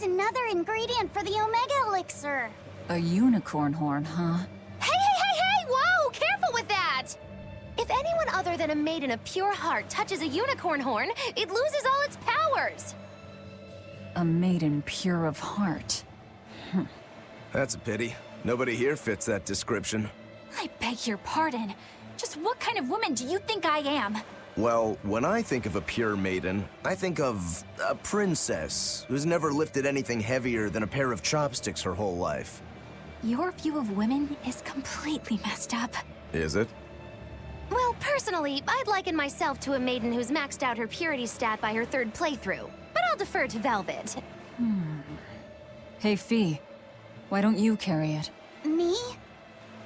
It's another ingredient for the Omega Elixir. A unicorn horn, huh? Hey! Whoa! Careful with that! If anyone other than a maiden of pure heart touches a unicorn horn, it loses all its powers! A maiden pure of heart. That's a pity. Nobody here fits that description. I beg your pardon. Just what kind of woman do you think I am? Well, when I think of a pure maiden, I think of a princess who's never lifted anything heavier than a pair of chopsticks her whole life. Your view of women is completely messed up. Is it? Well, personally, I'd liken myself to a maiden who's maxed out her purity stat by her third playthrough. But I'll defer to Velvet. Hey, Fee. Why don't you carry it? Me?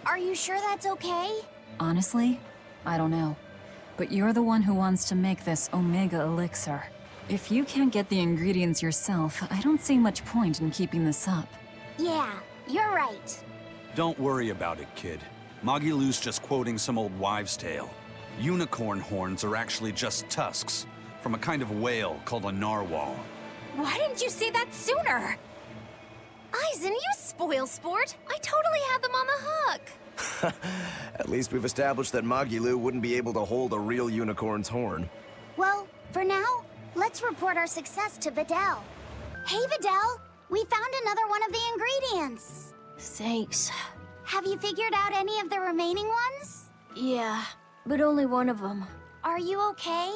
Are you sure that's okay? Honestly, I don't know. But you're the one who wants to make this Omega Elixir. If you can't get the ingredients yourself, I don't see much point in keeping this up. Yeah, you're right. Don't worry about it, kid. Magilou's just quoting some old wives' tale. Unicorn horns are actually just tusks from a kind of whale called a narwhal. Why didn't you say that sooner? Aizen, you spoil sport! I totally had them on the hook! At least we've established that Magilou wouldn't be able to hold a real unicorn's horn. Well, for now, let's report our success to Videl. Hey, Videl! We found another one of the ingredients! Thanks. Have you figured out any of the remaining ones? Yeah, but only one of them. Are you okay?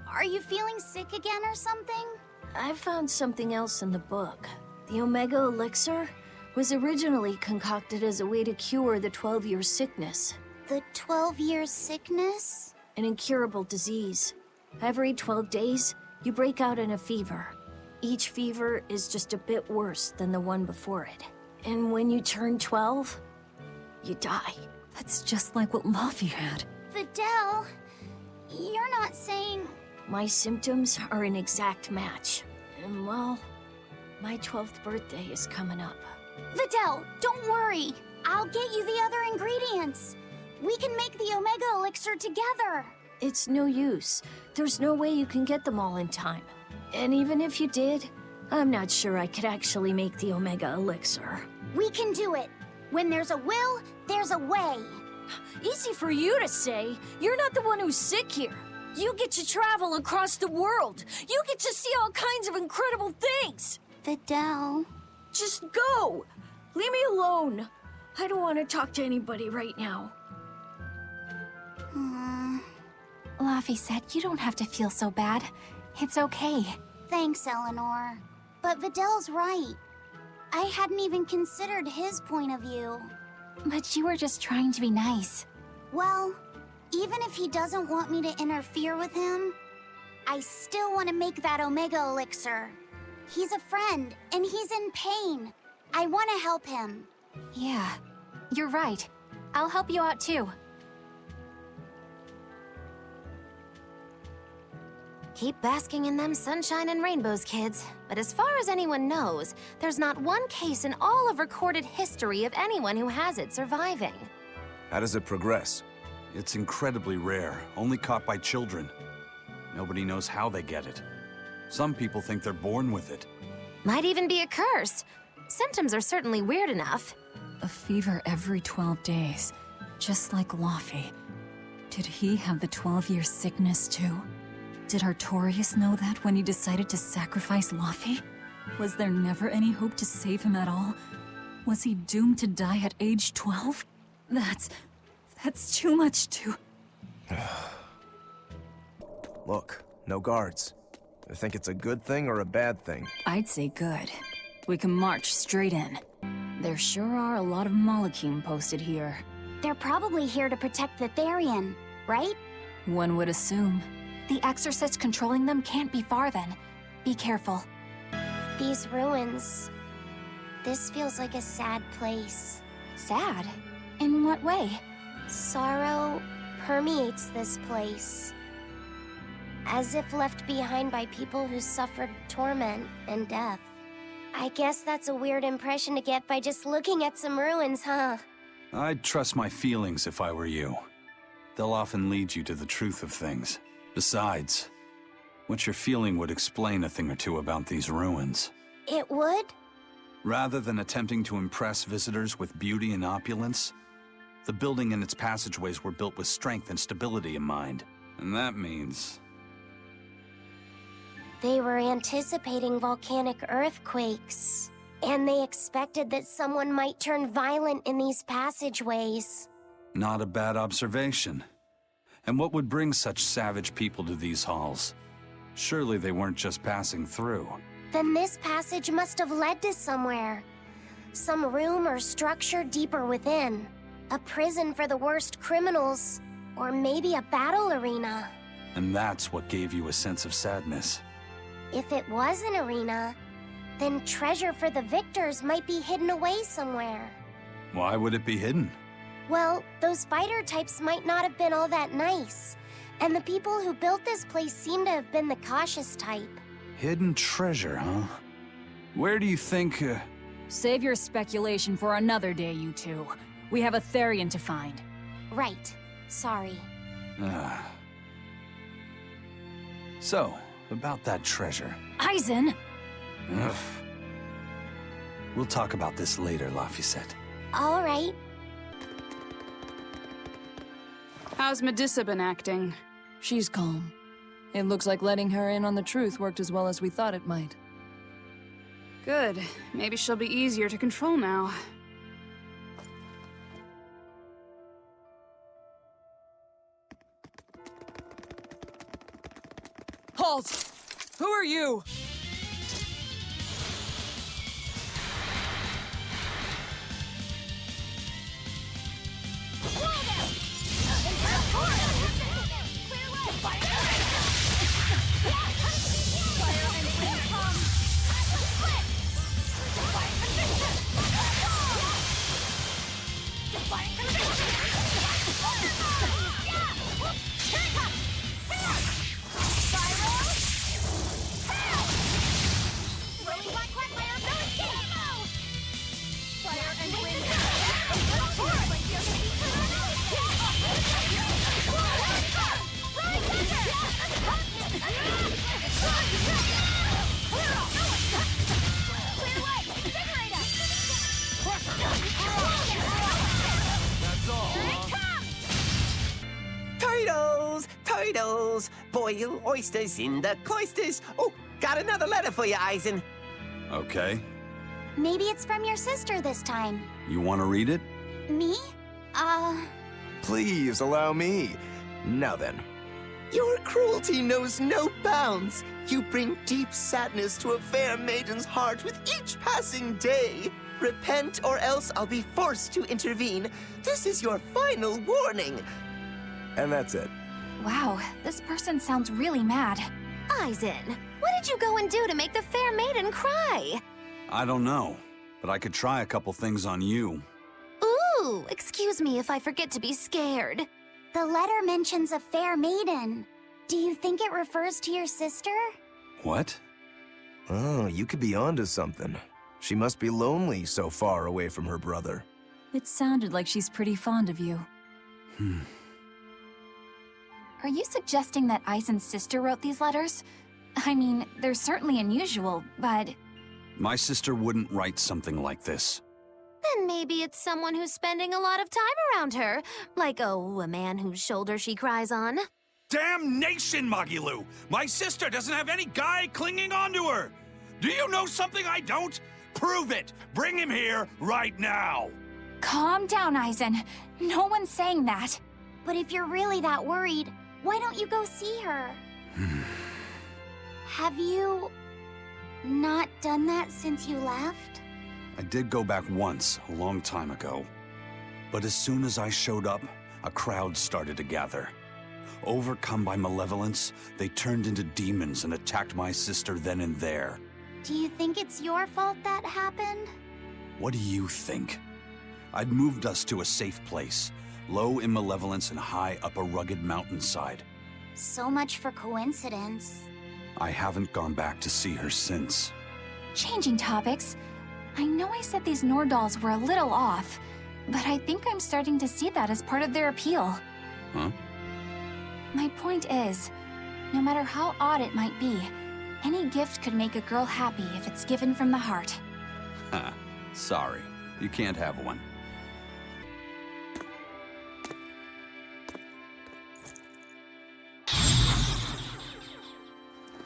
Are you feeling sick again or something? I found something else in the book. The Omega Elixir was originally concocted as a way to cure the 12-year sickness. The 12-year sickness? An incurable disease. Every 12 days, you break out in a fever. Each fever is just a bit worse than the one before it. And when you turn 12, you die. That's just like what Luffy had. Videl, you're not saying... My symptoms are an exact match. And well, my 12th birthday is coming up. Videl, don't worry. I'll get you the other ingredients. We can make the Omega Elixir together. It's no use. There's no way you can get them all in time. And even if you did, I'm not sure I could actually make the Omega Elixir. We can do it. When there's a will, there's a way. Easy for you to say. You're not the one who's sick here. You get to travel across the world. You get to see all kinds of incredible things. Videl... Just go! Leave me alone. I don't want to talk to anybody right now. Luffy said you don't have to feel so bad. It's okay. Thanks, Eleanor. But Videl's right. I hadn't even considered his point of view. But you were just trying to be nice. Well, even if he doesn't want me to interfere with him, I still want to make that Omega Elixir. He's a friend, and he's in pain. I want to help him. Yeah, you're right. I'll help you out too. Keep basking in them sunshine and rainbows, kids. But as far as anyone knows, there's not one case in all of recorded history of anyone who has it surviving. How does it progress? It's incredibly rare, only caught by children. Nobody knows how they get it. Some people think they're born with it. Might even be a curse. Symptoms are certainly weird enough. A fever every 12 days, just like Luffy. Did he have the 12-year sickness too? Did Artorias know that when he decided to sacrifice Luffy? Was there never any hope to save him at all? Was he doomed to die at age 12? That's too much to... Look, no guards. I think it's a good thing or a bad thing. I'd say good. We can march straight in. There sure are a lot of Malakim posted here. They're probably here to protect the Therian, right? One would assume. The exorcist controlling them can't be far then. Be careful. These ruins... This feels like a sad place. Sad? In what way? Sorrow permeates this place. As if left behind by people who suffered torment and death. I guess that's a weird impression to get by just looking at some ruins, huh? I'd trust my feelings if I were you. They'll often lead you to the truth of things. Besides, what you're feeling would explain a thing or two about these ruins. It would? Rather than attempting to impress visitors with beauty and opulence, the building and its passageways were built with strength and stability in mind. And that means... They were anticipating volcanic earthquakes. And they expected that someone might turn violent in these passageways. Not a bad observation. And what would bring such savage people to these halls? Surely they weren't just passing through. Then this passage must have led to somewhere. Some room or structure deeper within. A prison for the worst criminals. Or maybe a battle arena. And that's what gave you a sense of sadness. If it was an arena, then treasure for the victors might be hidden away somewhere. Why would it be hidden? Well, those fighter types might not have been all that nice. And the people who built this place seem to have been the cautious type. Hidden treasure, huh? Where do you think... Save your speculation for another day, you two. We have a Therian to find. Right. Sorry. So, about that treasure. Eisen! Ugh. We'll talk about this later, Laphicet. All right. How's Medissa been acting? She's calm. It looks like letting her in on the truth worked as well as we thought it might. Good. Maybe she'll be easier to control now. Halt! Who are you? Turtles! Boil oysters in the cloisters. Oh, got another letter for you, Eisen. Okay. Maybe it's from your sister this time. You want to read it? Me? Please allow me. Now then. Your cruelty knows no bounds. You bring deep sadness to a fair maiden's heart with each passing day. Repent or else I'll be forced to intervene. This is your final warning. And that's it. Wow, this person sounds really mad. Eisen, what did you go and do to make the fair maiden cry? I don't know, but I could try a couple things on you. Ooh, excuse me if I forget to be scared. The letter mentions a fair maiden. Do you think it refers to your sister? What? Oh, you could be onto something. She must be lonely so far away from her brother. It sounded like she's pretty fond of you. Are you suggesting that Eisen's sister wrote these letters? I mean, they're certainly unusual, but... My sister wouldn't write something like this. Then maybe it's someone who's spending a lot of time around her. Like, oh, a man whose shoulder she cries on. Damnation, Magilu! My sister doesn't have any guy clinging onto her! Do you know something I don't? Prove it! Bring him here right now! Calm down, Eisen. No one's saying that. But if you're really that worried, why don't you go see her? Have you not done that since you left? I did go back once, a long time ago. But as soon as I showed up, a crowd started to gather. Overcome by malevolence, they turned into demons and attacked my sister then and there. Do you think it's your fault that happened? What do you think? I'd moved us to a safe place, low in malevolence and high up a rugged mountainside. So much for coincidence. I haven't gone back to see her since. Changing topics. I know I said these Nordals were a little off, but I think I'm starting to see that as part of their appeal. Huh? My point is, no matter how odd it might be, Any gift could make a girl happy if it's given from the heart. Huh. Sorry. You can't have one.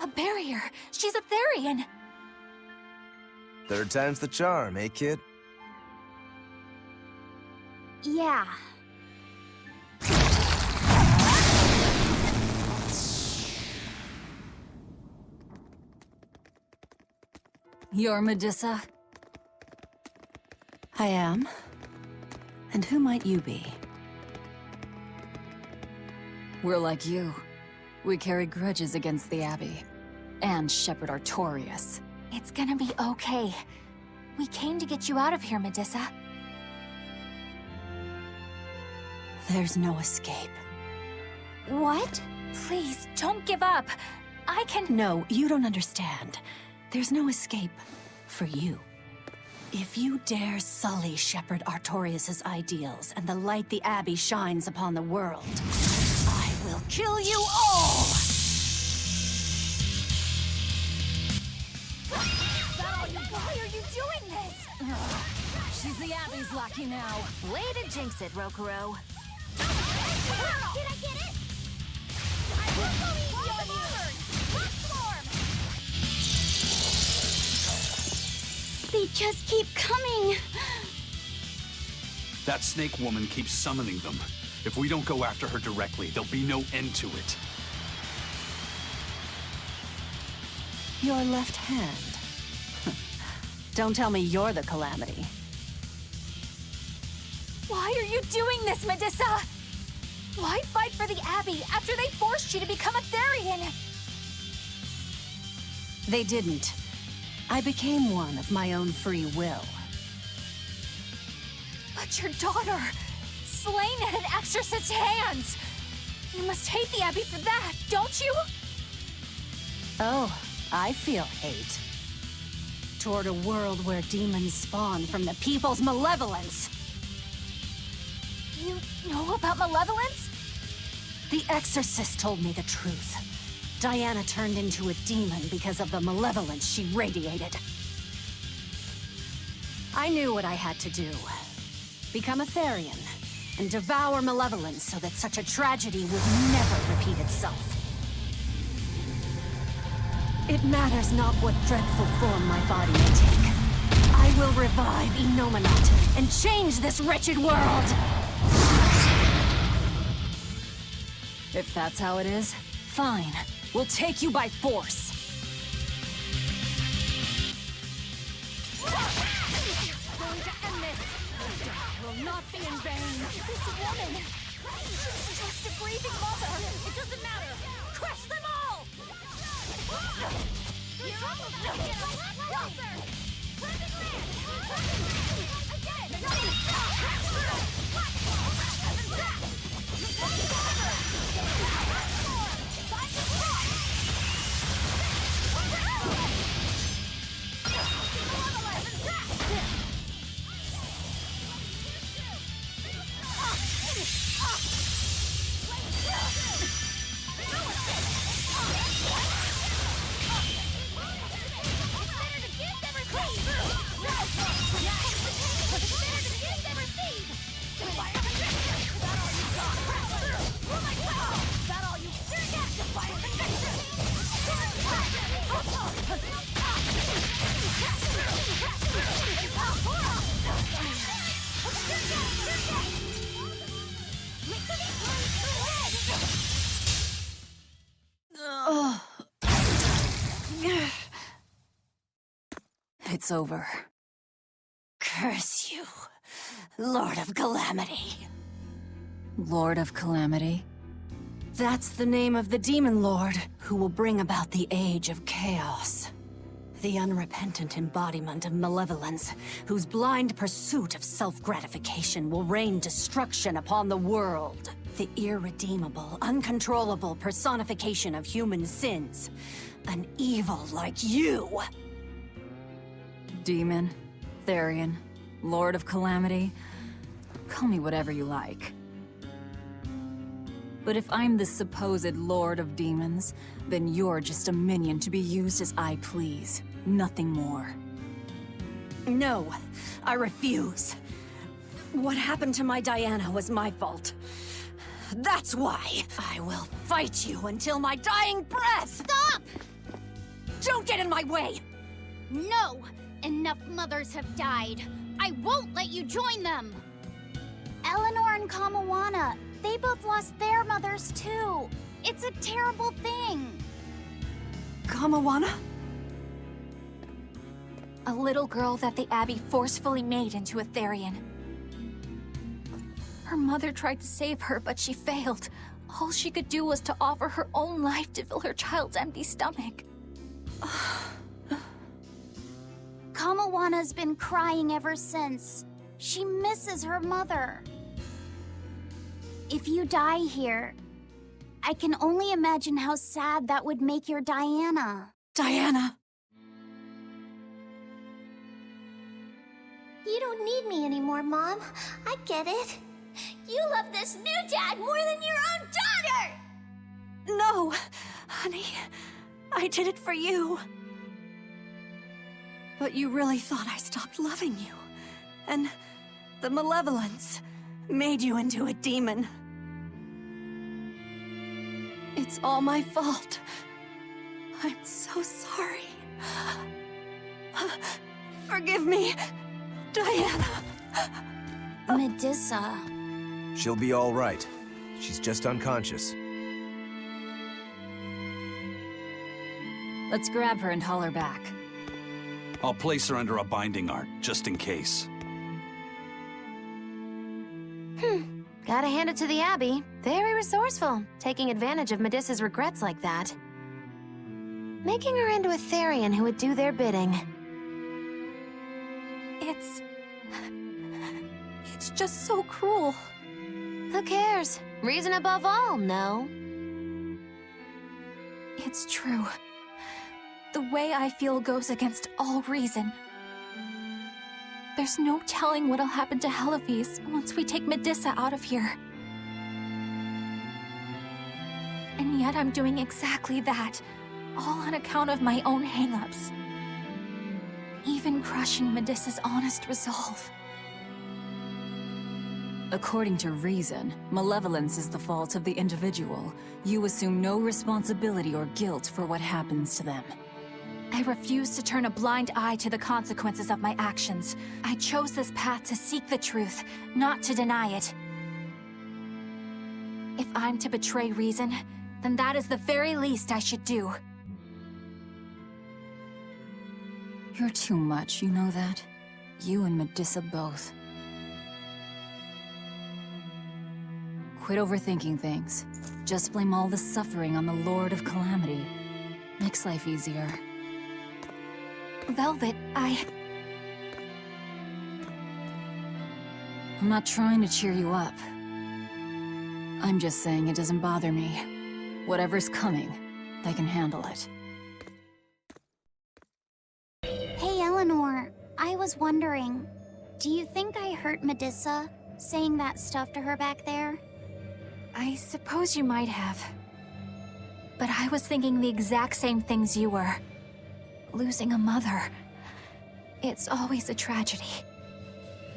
A barrier! She's a Therian! Third time's the charm, eh, kid? Yeah. You're Medusa? I am. And who might you be? We're like you. We carry grudges against the Abbey. And Shepherd Artorias. It's gonna be okay. We came to get you out of here, Medusa. There's no escape. What? Please, don't give up. I can— No, you don't understand. There's no escape for you. If you dare sully Shepherd Artorias' ideals and the light the Abbey shines upon the world, I will kill you all! Why are you doing this? She's the Abbey's lucky now. Way to jinx it, Rokuro. Did I get it? I will go easy on you! Rock Swarm! They just keep coming. That snake woman keeps summoning them. If we don't go after her directly, there'll be no end to it. Your left hand. Don't tell me you're the Calamity. Why are you doing this, Medusa? Why fight for the Abbey after they forced you to become a Therian? They didn't. I became one of my own free will. But your daughter, slain at an exorcist's hands. You must hate the Abbey for that, don't you? Oh, I feel hate. Toward a world where demons spawn from the people's malevolence. You know about malevolence? The exorcist told me the truth. Diana turned into a demon because of the malevolence she radiated. I knew what I had to do. Become a Therian, and devour malevolence so that such a tragedy would never repeat itself. It matters not what dreadful form my body may take. I will revive Enominat and change this wretched world! If that's how it is, fine. We'll take you by force. Going to end this. Will not be in vain. This woman. She's just a grieving mother. It doesn't matter. Crush them all. It's over. Curse you, Lord of Calamity. Lord of Calamity? That's the name of the Demon Lord who will bring about the Age of Chaos. The unrepentant embodiment of malevolence, whose blind pursuit of self-gratification will rain destruction upon the world. The irredeemable, uncontrollable personification of human sins. An evil like you! Demon, Therian, Lord of Calamity. Call me whatever you like. But if I'm the supposed Lord of Demons, then you're just a minion to be used as I please. Nothing more. No, I refuse. What happened to my Diana was my fault. That's why I will fight you until my dying breath! Stop! Don't get in my way! No! Enough mothers have died. I won't let you join them! Eleanor and Kamawana, they both lost their mothers too. It's a terrible thing. Kamawana? A little girl that the Abbey forcefully made into a Therian. Her mother tried to save her, but she failed. All she could do was to offer her own life to fill her child's empty stomach. Kamawana's been crying ever since. She misses her mother. If you die here, I can only imagine how sad that would make your Diana. Diana! You don't need me anymore, Mom. I get it. You love this new dad more than your own daughter! No! Honey, I did it for you. But you really thought I stopped loving you. And the malevolence made you into a demon. It's all my fault. I'm so sorry. Forgive me, Diana. Medissa. She'll be all right. She's just unconscious. Let's grab her and haul her back. I'll place her under a binding art, just in case. Gotta hand it to the Abbey. Very resourceful, taking advantage of Medissa's regrets like that. Making her into a Therian who would do their bidding. It's just so cruel. Who cares? Reason above all, no? It's true. The way I feel goes against all reason. There's no telling what'll happen to Heliphys once we take Medissa out of here. And yet I'm doing exactly that, all on account of my own hang-ups. Even crushing Medissa's honest resolve. According to reason, malevolence is the fault of the individual. You assume no responsibility or guilt for what happens to them. I refuse to turn a blind eye to the consequences of my actions. I chose this path to seek the truth, not to deny it. If I'm to betray reason, then that is the very least I should do. You're too much, you know that? You and Medissa both. Quit overthinking things. Just blame all the suffering on the Lord of Calamity. Makes life easier. Velvet, I'm not trying to cheer you up. I'm just saying it doesn't bother me. Whatever's coming, I can handle it. Hey, Eleanor. I was wondering, do you think I hurt Medissa, saying that stuff to her back there? I suppose you might have. But I was thinking the exact same things you were. Losing a mother. It's always a tragedy.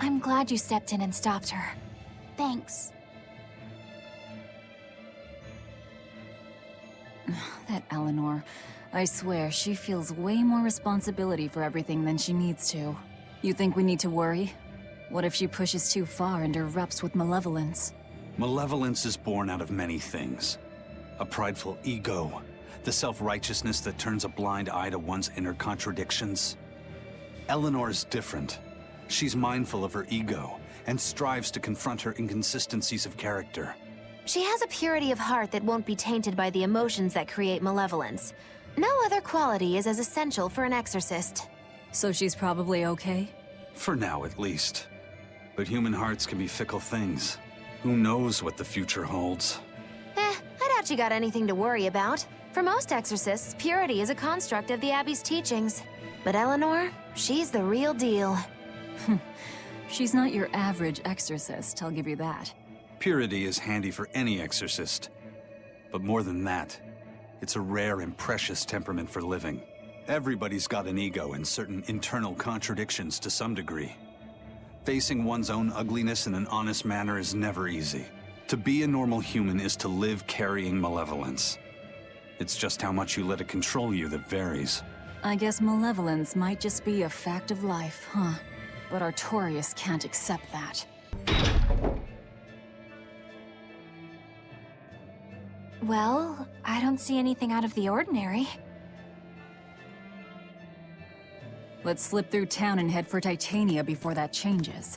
I'm glad you stepped in and stopped her. Thanks. That Eleanor, I swear, she feels way more responsibility for everything than she needs to. You think we need to worry? What if she pushes too far and erupts with malevolence? Malevolence is born out of many things. A prideful ego, the self-righteousness that turns a blind eye to one's inner contradictions. Eleanor is different. She's mindful of her ego and strives to confront her inconsistencies of character. She has a purity of heart that won't be tainted by the emotions that create malevolence. No other quality is as essential for an exorcist. So she's probably okay? For now, at least. But human hearts can be fickle things. Who knows what the future holds? I doubt you got anything to worry about. For most exorcists, purity is a construct of the Abbey's teachings. But Eleanor, she's the real deal. She's not your average exorcist, I'll give you that. Purity is handy for any exorcist, But more than that, it's a rare and precious temperament for living. Everybody's got an ego and certain internal contradictions to some degree. Facing one's own ugliness in an honest manner is never easy. To be a normal human is to live carrying malevolence. It's just how much you let it control you that varies. I guess malevolence might just be a fact of life, huh? But Artorias can't accept that. Well, I don't see anything out of the ordinary. Let's slip through town and head for Titania before that changes.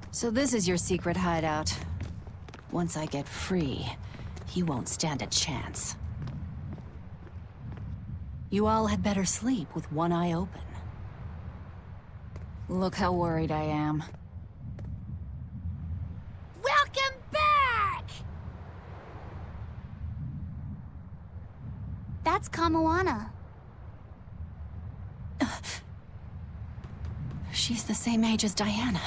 So this is your secret hideout. Once I get free, he won't stand a chance. You all had better sleep with one eye open. Look how worried I am. Welcome back! That's Kamoana. She's the same age as Diana.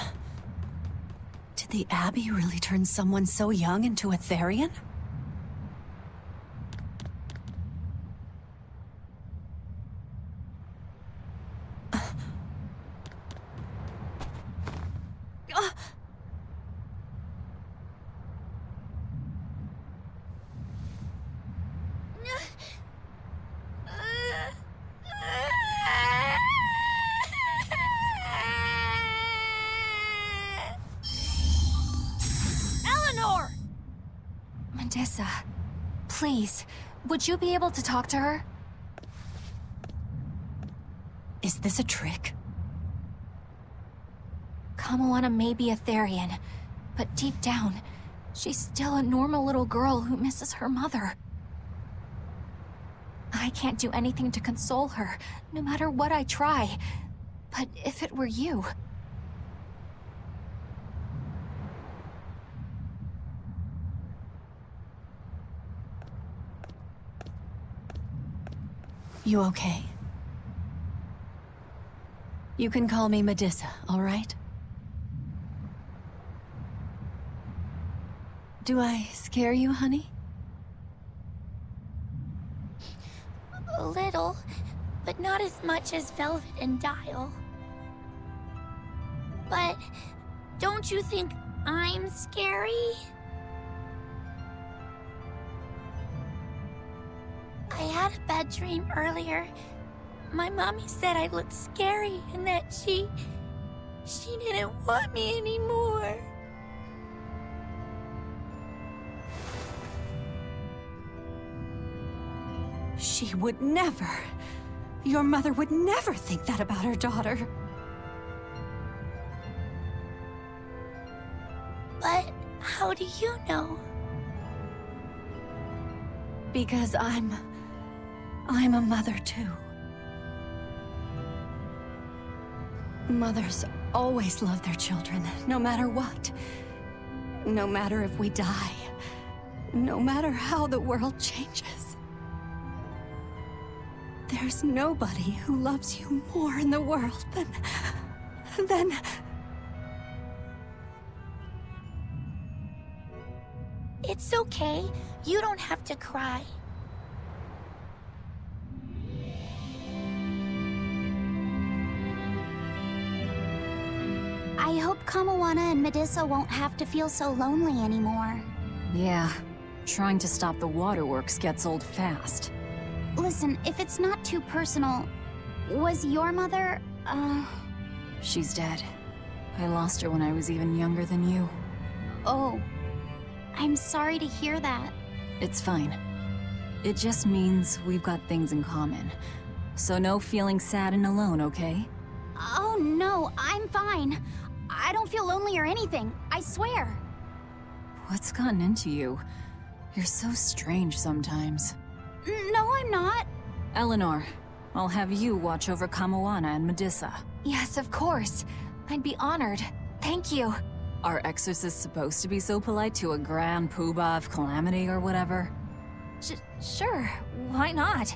Did the Abbey really turn someone so young into a Therian? Medissa, please, would you be able to talk to her? Is this a trick? Kamoana may be a Therian, but deep down, she's still a normal little girl who misses her mother. I can't do anything to console her, no matter what I try. But if it were you... You okay? You can call me Medissa, all right? Do I scare you, honey? A little, but not as much as Velvet and Dial. But don't you think I'm scary? I had a bad dream earlier. My mommy said I looked scary and that she didn't want me anymore. She would never. Your mother would never think that about her daughter. But how do you know? Because I'm a mother too. Mothers always love their children, no matter what. No matter if we die. No matter how the world changes. There's nobody who loves you more in the world than... It's okay. You don't have to cry. I hope Kamoana and Medissa won't have to feel so lonely anymore. Yeah, trying to stop the waterworks gets old fast. Listen, if it's not too personal, was your mother, She's dead. I lost her when I was even younger than you. Oh. I'm sorry to hear that. It's fine. It just means we've got things in common. So no feeling sad and alone, okay? Oh no, I'm fine. I don't feel lonely or anything, I swear. What's gotten into you? You're so strange sometimes. No, I'm not. Eleanor, I'll have you watch over Kamoana and Medissa. Yes, of course. I'd be honored. Thank you. Are exorcists supposed to be so polite to a grand poobah of calamity or whatever? Sure, why not?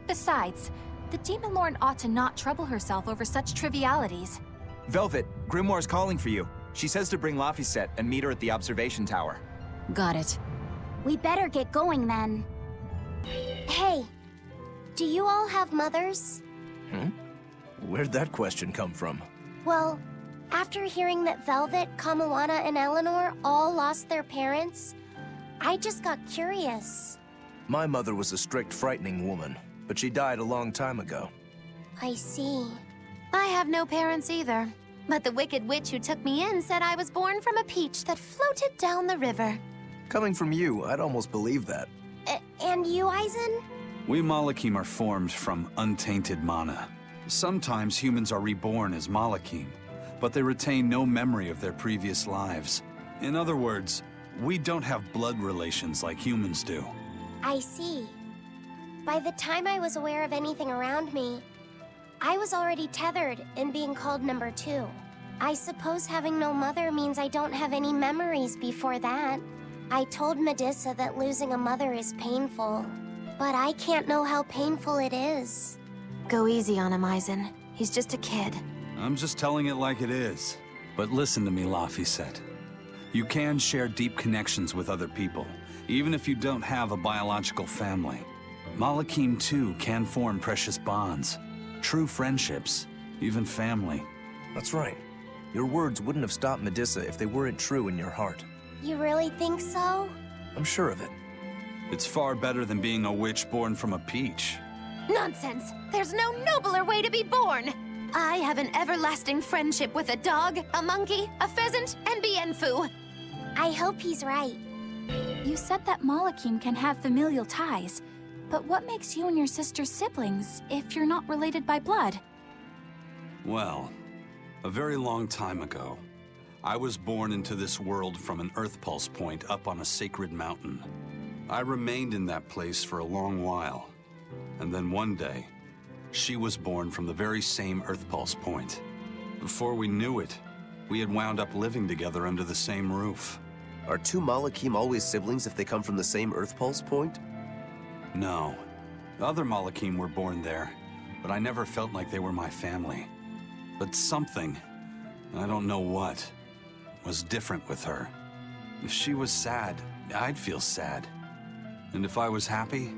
Besides, The Demon Lord ought to not trouble herself over such trivialities. Velvet, Grimoire's calling for you. She says to bring Laphicet and meet her at the observation tower. Got it. We better get going then. Hey, do you all have mothers? Where'd that question come from? Well, after hearing that Velvet, Kamawana, and Eleanor all lost their parents, I just got curious. My mother was a strict, frightening woman, but she died a long time ago. I see. I have no parents either. But the wicked witch who took me in said I was born from a peach that floated down the river. Coming from you, I'd almost believe that. And you, Aizen? We Malakim are formed from untainted mana. Sometimes humans are reborn as Malakim, but they retain no memory of their previous lives. In other words, we don't have blood relations like humans do. I see. By the time I was aware of anything around me, I was already tethered and being called number 2. I suppose having no mother means I don't have any memories before that. I told Medusa that losing a mother is painful, but I can't know how painful it is. Go easy on him, Aizen. He's just a kid. I'm just telling it like it is. But listen to me, Laphicet. You can share deep connections with other people, even if you don't have a biological family. Malakim, too, can form precious bonds. True friendships, even family. That's right. Your words wouldn't have stopped Medusa if they weren't true in your heart. You really think so? I'm sure of it. It's far better than being a witch born from a peach. Nonsense! There's no nobler way to be born! I have an everlasting friendship with a dog, a monkey, a pheasant, and Bienfu. I hope he's right. You said that Malakim can have familial ties, but what makes you and your sister siblings if you're not related by blood? Well, a very long time ago, I was born into this world from an Earth Pulse point up on a sacred mountain. I remained in that place for a long while, and then one day, she was born from the very same Earth Pulse point. Before we knew it, we had wound up living together under the same roof. Are 2 Malakim always siblings if they come from the same Earth Pulse point? No. Other Malakim were born there, but I never felt like they were my family. But something, I don't know what, was different with her. If she was sad, I'd feel sad. And if I was happy,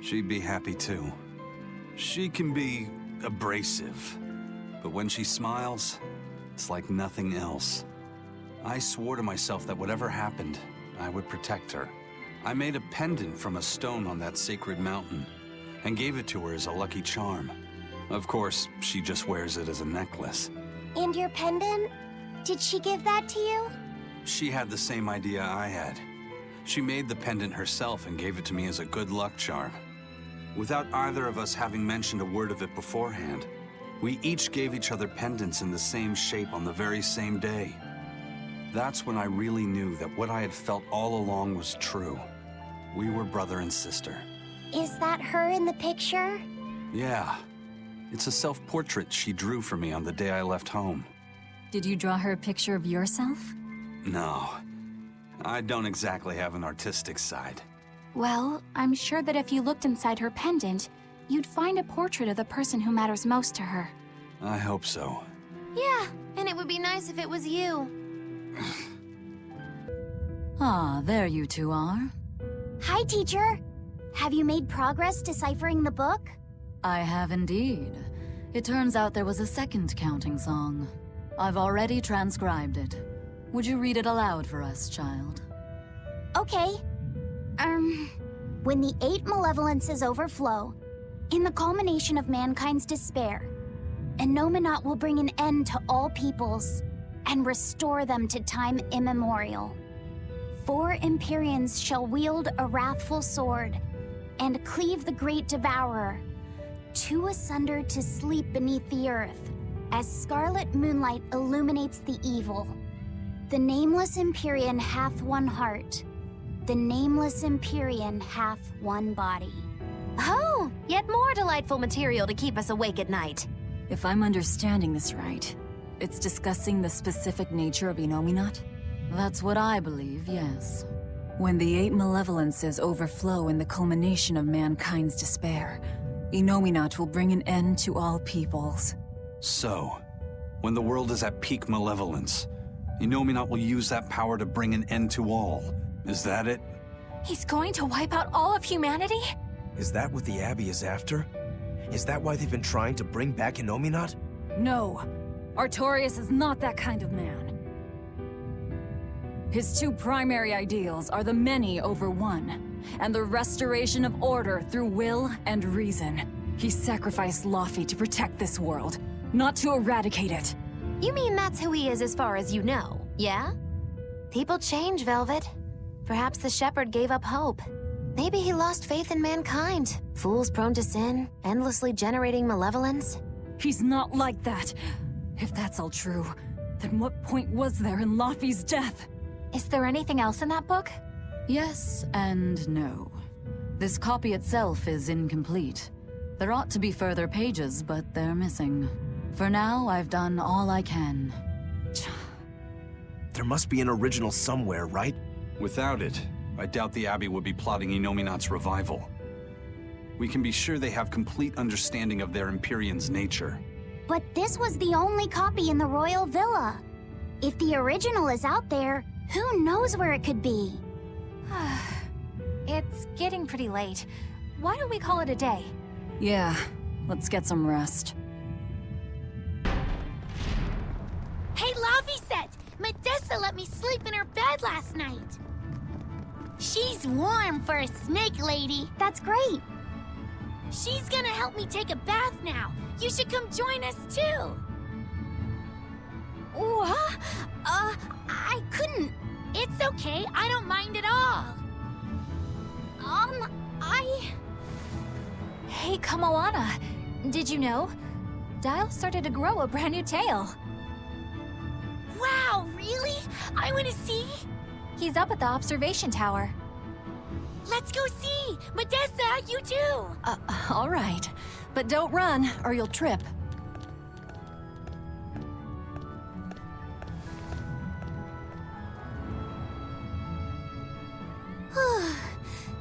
she'd be happy too. She can be abrasive, but when she smiles, it's like nothing else. I swore to myself that whatever happened, I would protect her. I made a pendant from a stone on that sacred mountain and gave it to her as a lucky charm. Of course, she just wears it as a necklace. And your pendant? Did she give that to you? She had the same idea I had. She made the pendant herself and gave it to me as a good luck charm. Without either of us having mentioned a word of it beforehand, we each gave each other pendants in the same shape on the very same day. That's when I really knew that what I had felt all along was true. We were brother and sister. Is that her in the picture? Yeah. It's a self-portrait she drew for me on the day I left home. Did you draw her a picture of yourself? No. I don't exactly have an artistic side. Well, I'm sure that if you looked inside her pendant, you'd find a portrait of the person who matters most to her. I hope so. Yeah, and it would be nice if it was you. Ah, there you two are. Hi, teacher. Have you made progress deciphering the book? I have indeed. It turns out there was a second counting song. I've already transcribed it. Would you read it aloud for us, child? Okay. When the 8 malevolences overflow, in the culmination of mankind's despair, Enominat will bring an end to all peoples and restore them to time immemorial. 4 Empyreans shall wield a wrathful sword and cleave the great devourer, 2 asunder to sleep beneath the earth, as scarlet moonlight illuminates the evil. The nameless Empyrean hath one heart. The nameless Empyrean hath one body. Oh, yet more delightful material to keep us awake at night. If I'm understanding this right, it's discussing the specific nature of Enominat? That's what I believe, yes. When the 8 malevolences overflow in the culmination of mankind's despair, Innominat will bring an end to all peoples. So, when the world is at peak malevolence, Innominat will use that power to bring an end to all. Is that it? He's going to wipe out all of humanity? Is that what the Abbey is after? Is that why they've been trying to bring back Innominat? No, Artorias is not that kind of man. His two primary ideals are the many over one, and the restoration of order through will and reason. He sacrificed Laufey to protect this world, not to eradicate it. You mean that's who he is as far as you know, yeah? People change, Velvet. Perhaps the shepherd gave up hope. Maybe he lost faith in mankind. Fools prone to sin, endlessly generating malevolence. He's not like that. If that's all true, then what point was there in Laufey's death? Is there anything else in that book? Yes and no. This copy itself is incomplete. There ought to be further pages, but they're missing. For now, I've done all I can. There must be an original somewhere, right? Without it, I doubt the Abbey would be plotting Innominat's revival. We can be sure they have complete understanding of their Empyrean's nature. But this was the only copy in the royal villa. If the original is out there, who knows where it could be? It's getting pretty late. Why don't we call it a day? Yeah, let's get some rest. Hey, Laufey, Medissa let me sleep in her bed last night. She's warm for a snake lady. That's great. She's gonna help me take a bath now. You should come join us too. What? I couldn't. It's okay, I don't mind at all. Hey, Kamoana. Did you know? Dial started to grow a brand new tail. Wow, really? I wanna see. He's up at the observation tower. Let's go see! Medissa, you too! All right. But don't run, or you'll trip.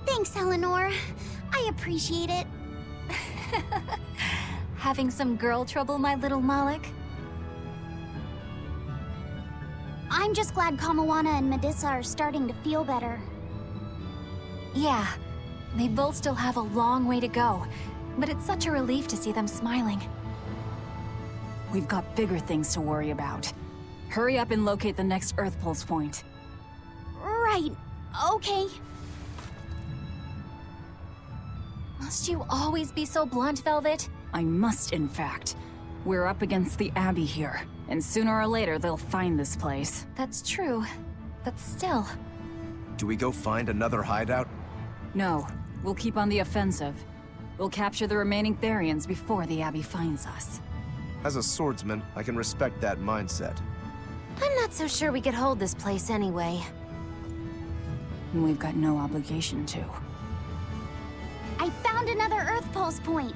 Thanks, Eleanor. I appreciate it. Having some girl trouble, my little Malik? I'm just glad Kamoana and Medissa are starting to feel better. Yeah, they both still have a long way to go, but it's such a relief to see them smiling. We've got bigger things to worry about. Hurry up and locate the next Earth Pulse point. Right. Okay. Must you always be so blunt, Velvet? I must, in fact. We're up against the Abbey here, and sooner or later they'll find this place. That's true, but still. Do we go find another hideout? No, we'll keep on the offensive. We'll capture the remaining Therians before the Abbey finds us. As a swordsman, I can respect that mindset. I'm not so sure we could hold this place anyway. We've got no obligation to. I found another Earth Pulse point.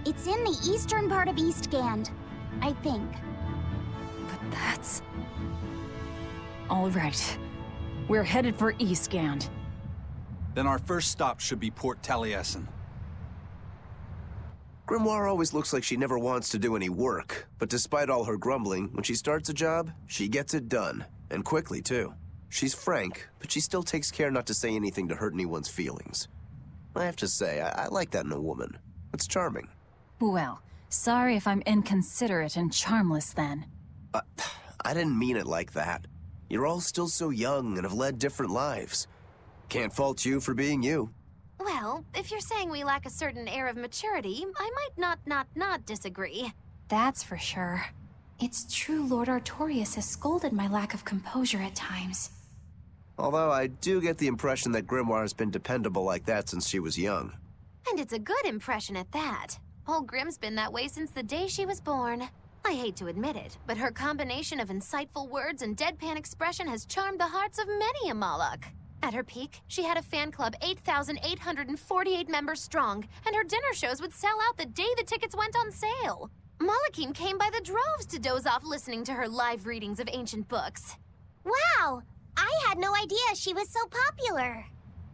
It's in the eastern part of Eastgand, I think. But that's... all right. We're headed for Eastgand. Then our first stop should be Port Taliesin. Grimoire always looks like she never wants to do any work, but despite all her grumbling, when she starts a job, she gets it done. And quickly, too. She's frank, but she still takes care not to say anything to hurt anyone's feelings. I have to say, I like that in a woman. It's charming. Well, sorry if I'm inconsiderate and charmless then. I didn't mean it like that. You're all still so young and have led different lives. Can't fault you for being you. Well, if you're saying we lack a certain air of maturity, I might not disagree. That's for sure. It's true Lord Artorias has scolded my lack of composure at times. Although I do get the impression that Grimoire has been dependable like that since she was young. And it's a good impression at that. Old Grim's been that way since the day she was born. I hate to admit it, but her combination of insightful words and deadpan expression has charmed the hearts of many a Moloch. At her peak, she had a fan club 8,848 members strong, and her dinner shows would sell out the day the tickets went on sale. Molochim came by the droves to doze off listening to her live readings of ancient books. Wow! I had no idea she was so popular.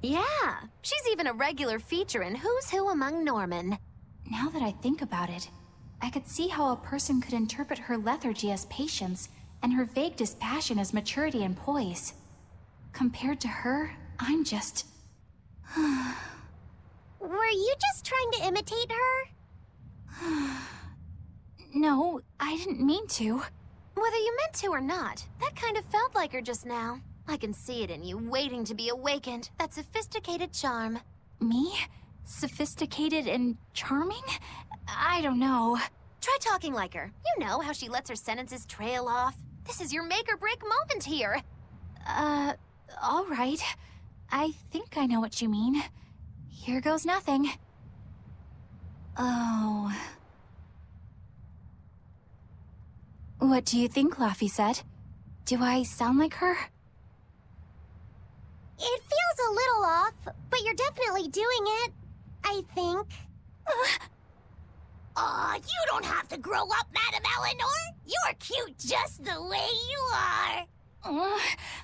Yeah, she's even a regular feature in Who's Who Among Norman. Now that I think about it, I could see how a person could interpret her lethargy as patience and her vague dispassion as maturity and poise. Compared to her, I'm just... Were you just trying to imitate her? No, I didn't mean to. Whether you meant to or not, that kind of felt like her just now. I can see it in you, waiting to be awakened. That sophisticated charm. Me? Sophisticated and charming? I don't know. Try talking like her. You know how she lets her sentences trail off. This is your make-or-break moment here. All right. I think I know what you mean. Here goes nothing. Oh... What do you think, Laphicet? Do I sound like her? It feels a little off, but you're definitely doing it. I think. Aw, you don't have to grow up, Madam Eleanor. You're cute just the way you are.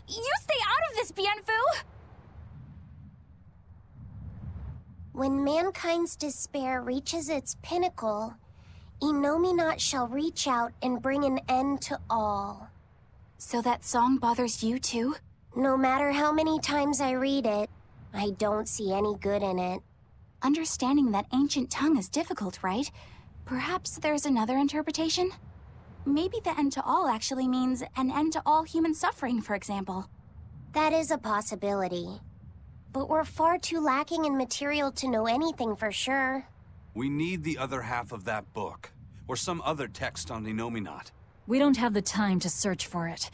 You stay out of this, Bienfu! When mankind's despair reaches its pinnacle, Innominat shall reach out and bring an end to all. So that song bothers you too? No matter how many times I read it, I don't see any good in it. Understanding that ancient tongue is difficult, right? Perhaps there's another interpretation? Maybe the end to all actually means an end to all human suffering, for example. That is a possibility. But we're far too lacking in material to know anything for sure. We need the other half of that book, or some other text on Innominat. We don't have the time to search for it.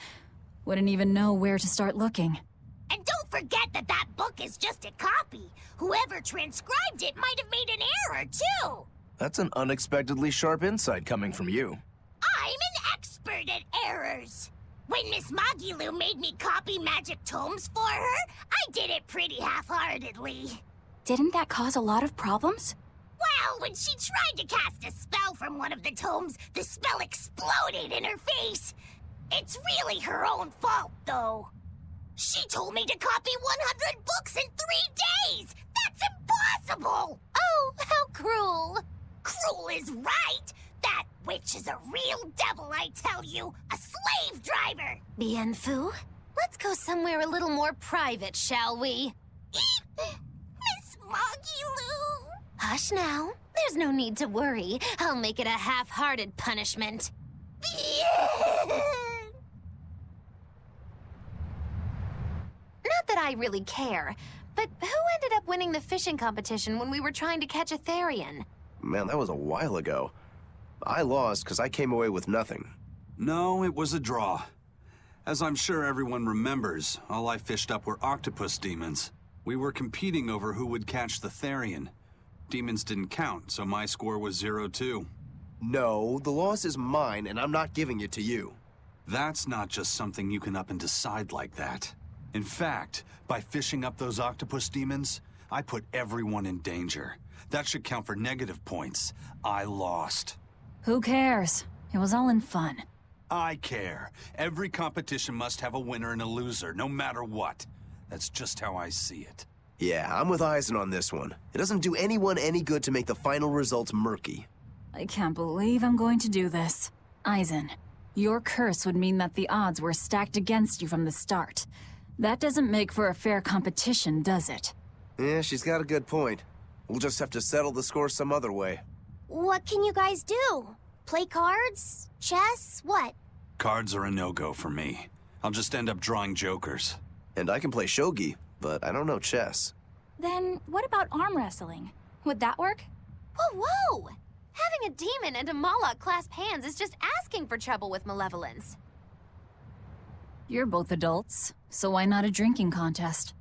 Wouldn't even know where to start looking. And don't forget that that book is just a copy. Whoever transcribed it might have made an error, too. That's an unexpectedly sharp insight coming from you. I'm an expert at errors. When Miss Magilu made me copy magic tomes for her, I did it pretty half-heartedly. Didn't that cause a lot of problems? Well, when she tried to cast a spell from one of the tomes, the spell exploded in her face. It's really her own fault, though. She told me to copy 100 books in 3 days! That's impossible! Oh, how cruel! Cruel is right! That witch is a real devil, I tell you! A slave driver! Bienfu, let's go somewhere a little more private, shall we? Miss Magilu! Hush now. There's no need to worry. I'll make it a half-hearted punishment. Not that I really care, but who ended up winning the fishing competition when we were trying to catch a Therian? Man, that was a while ago. I lost because I came away with nothing. No, it was a draw. As I'm sure everyone remembers, all I fished up were octopus demons. We were competing over who would catch the Therian. Demons didn't count, so my score was 0-2. No, the loss is mine, and I'm not giving it to you. That's not just something you can up and decide like that. In fact, by fishing up those octopus demons, I put everyone in danger. That should count for negative points. I lost. Who cares? It was all in fun. I care. Every competition must have a winner and a loser, no matter what. That's just how I see it. Yeah, I'm with Eisen on this one. It doesn't do anyone any good to make the final results murky. I can't believe I'm going to do this. Eisen, your curse would mean that the odds were stacked against you from the start. That doesn't make for a fair competition, does it? Yeah, she's got a good point. We'll just have to settle the score some other way. What can you guys do? Play cards? Chess? What? Cards are a no-go for me. I'll just end up drawing jokers. And I can play shogi, but I don't know chess. Then what about arm wrestling? Would that work? Whoa, whoa! Having a demon and a Moloch clasp hands is just asking for trouble with malevolence. You're both adults, so why not a drinking contest?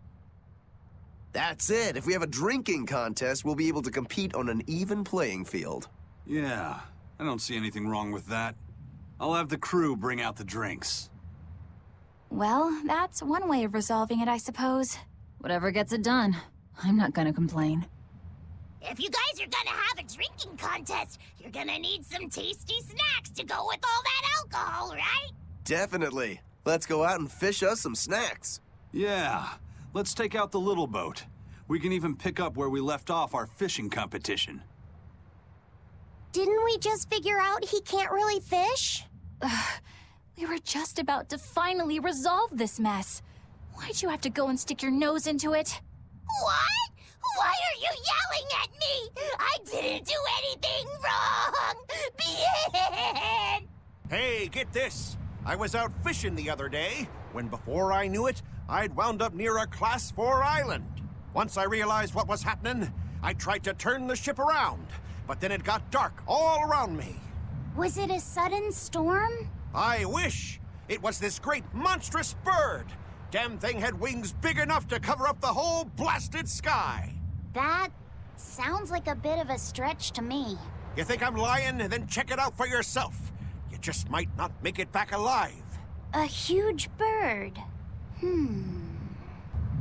That's it! If we have a drinking contest, we'll be able to compete on an even playing field. Yeah, I don't see anything wrong with that. I'll have the crew bring out the drinks. Well, that's one way of resolving it, I suppose. Whatever gets it done. I'm not gonna complain. If you guys are gonna have a drinking contest, you're gonna need some tasty snacks to go with all that alcohol, right? Definitely. Let's go out and fish us some snacks. Yeah, let's take out the little boat. We can even pick up where we left off our fishing competition. Didn't we just figure out he can't really fish? We were just about to finally resolve this mess. Why'd you have to go and stick your nose into it? What? Why are you yelling at me? I didn't do anything wrong! Bien! Hey, get this! I was out fishing the other day, when before I knew it, I'd wound up near a Class 4 island. Once I realized what was happening, I tried to turn the ship around, but then it got dark all around me. Was it a sudden storm? I wish! It was this great monstrous bird! Damn thing had wings big enough to cover up the whole blasted sky! That sounds like a bit of a stretch to me. You think I'm lying? Then check it out for yourself. You just might not make it back alive. A huge bird.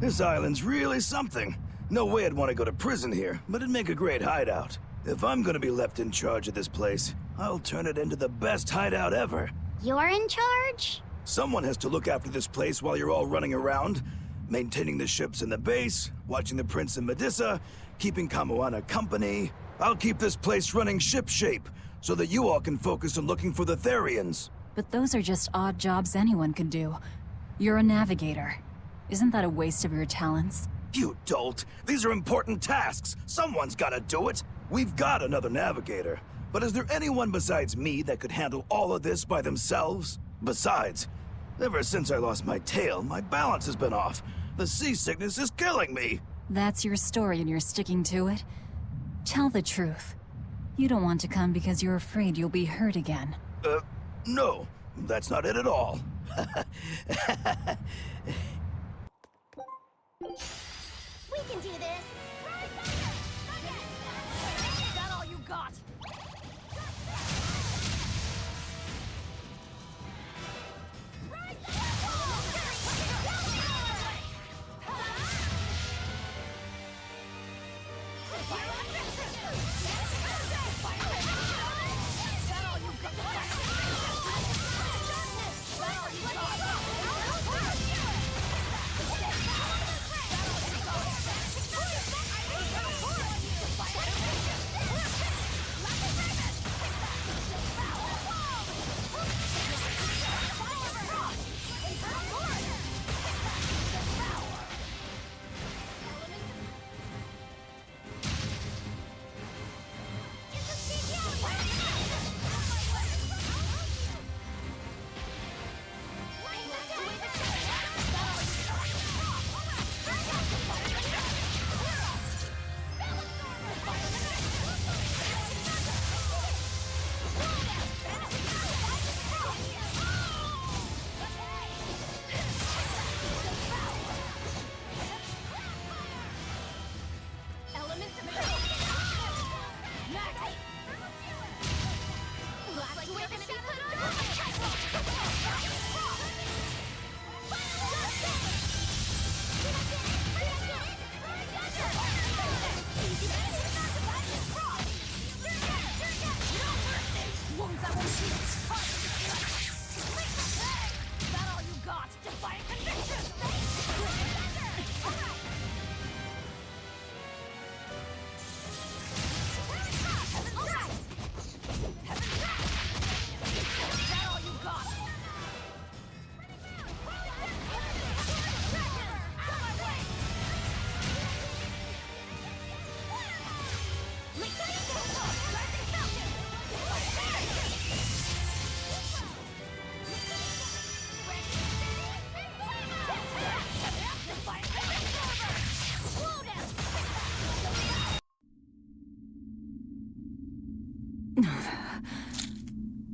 This island's really something. No way I'd want to go to prison here, but it'd make a great hideout. If I'm gonna be left in charge of this place, I'll turn it into the best hideout ever. You're in charge? Someone has to look after this place while you're all running around, maintaining the ships in the base, watching the Prince and Medusa, keeping Kamoana company. I'll keep this place running ship-shape, so that you all can focus on looking for the Therians. But those are just odd jobs anyone can do. You're a navigator. Isn't that a waste of your talents? You dolt! These are important tasks! Someone's gotta do it! We've got another navigator, but is there anyone besides me that could handle all of this by themselves? Besides, ever since I lost my tail, my balance has been off. The seasickness is killing me! That's your story and you're sticking to it? Tell the truth. You don't want to come because you're afraid you'll be hurt again. No. That's not it at all. We can do this! Is that all you got?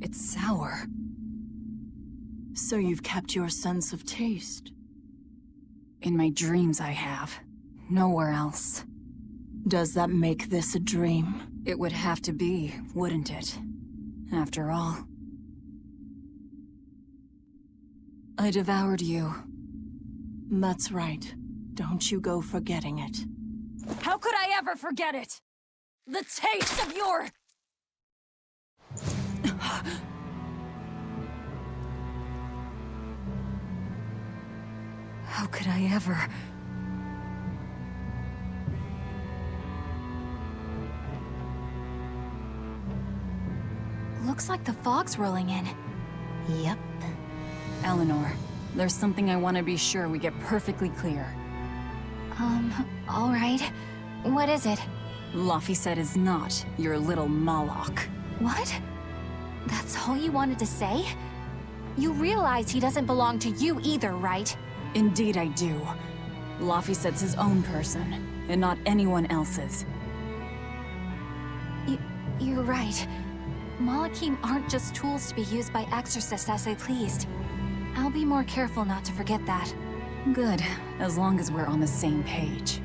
It's sour. So you've kept your sense of taste? In my dreams I have. Nowhere else. Does that make this a dream? It would have to be, wouldn't it? After all. I devoured you. That's right. Don't you go forgetting it. How could I ever forget it? The taste of your... How could I ever... Looks like the fog's rolling in. Yep. Eleanor, there's something I want to be sure we get perfectly clear. All right. What is it? Laphicet is not your little Moloch. What? That's all you wanted to say? You realize he doesn't belong to you either, right? Indeed I do. Laphicet's his own person, and not anyone else's. You're right. Malachim aren't just tools to be used by exorcists as they pleased. I'll be more careful not to forget that. Good, as long as we're on the same page.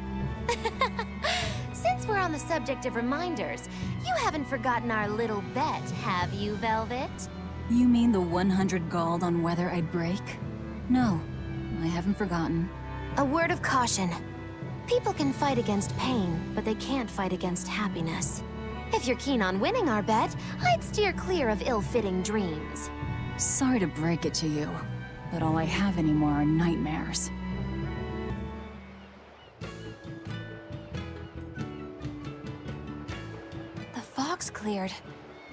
Since we're on the subject of reminders, you haven't forgotten our little bet, have you, Velvet? You mean the 100 gold on whether I'd break? No, I haven't forgotten. A word of caution. People can fight against pain, but they can't fight against happiness. If you're keen on winning our bet, I'd steer clear of ill-fitting dreams. Sorry to break it to you, but all I have anymore are nightmares. The fog's cleared.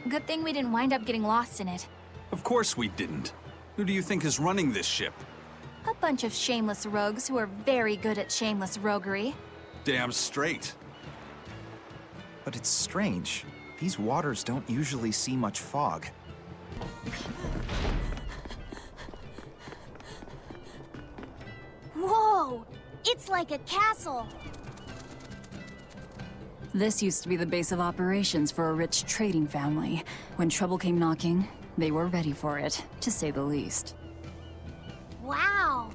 Good thing we didn't wind up getting lost in it. Of course we didn't. Who do you think is running this ship? A bunch of shameless rogues who are very good at shameless roguery. Damn straight. But it's strange. These waters don't usually see much fog. Whoa! It's like a castle. This used to be the base of operations for a rich trading family. When trouble came knocking, they were ready for it, to say the least. Wow!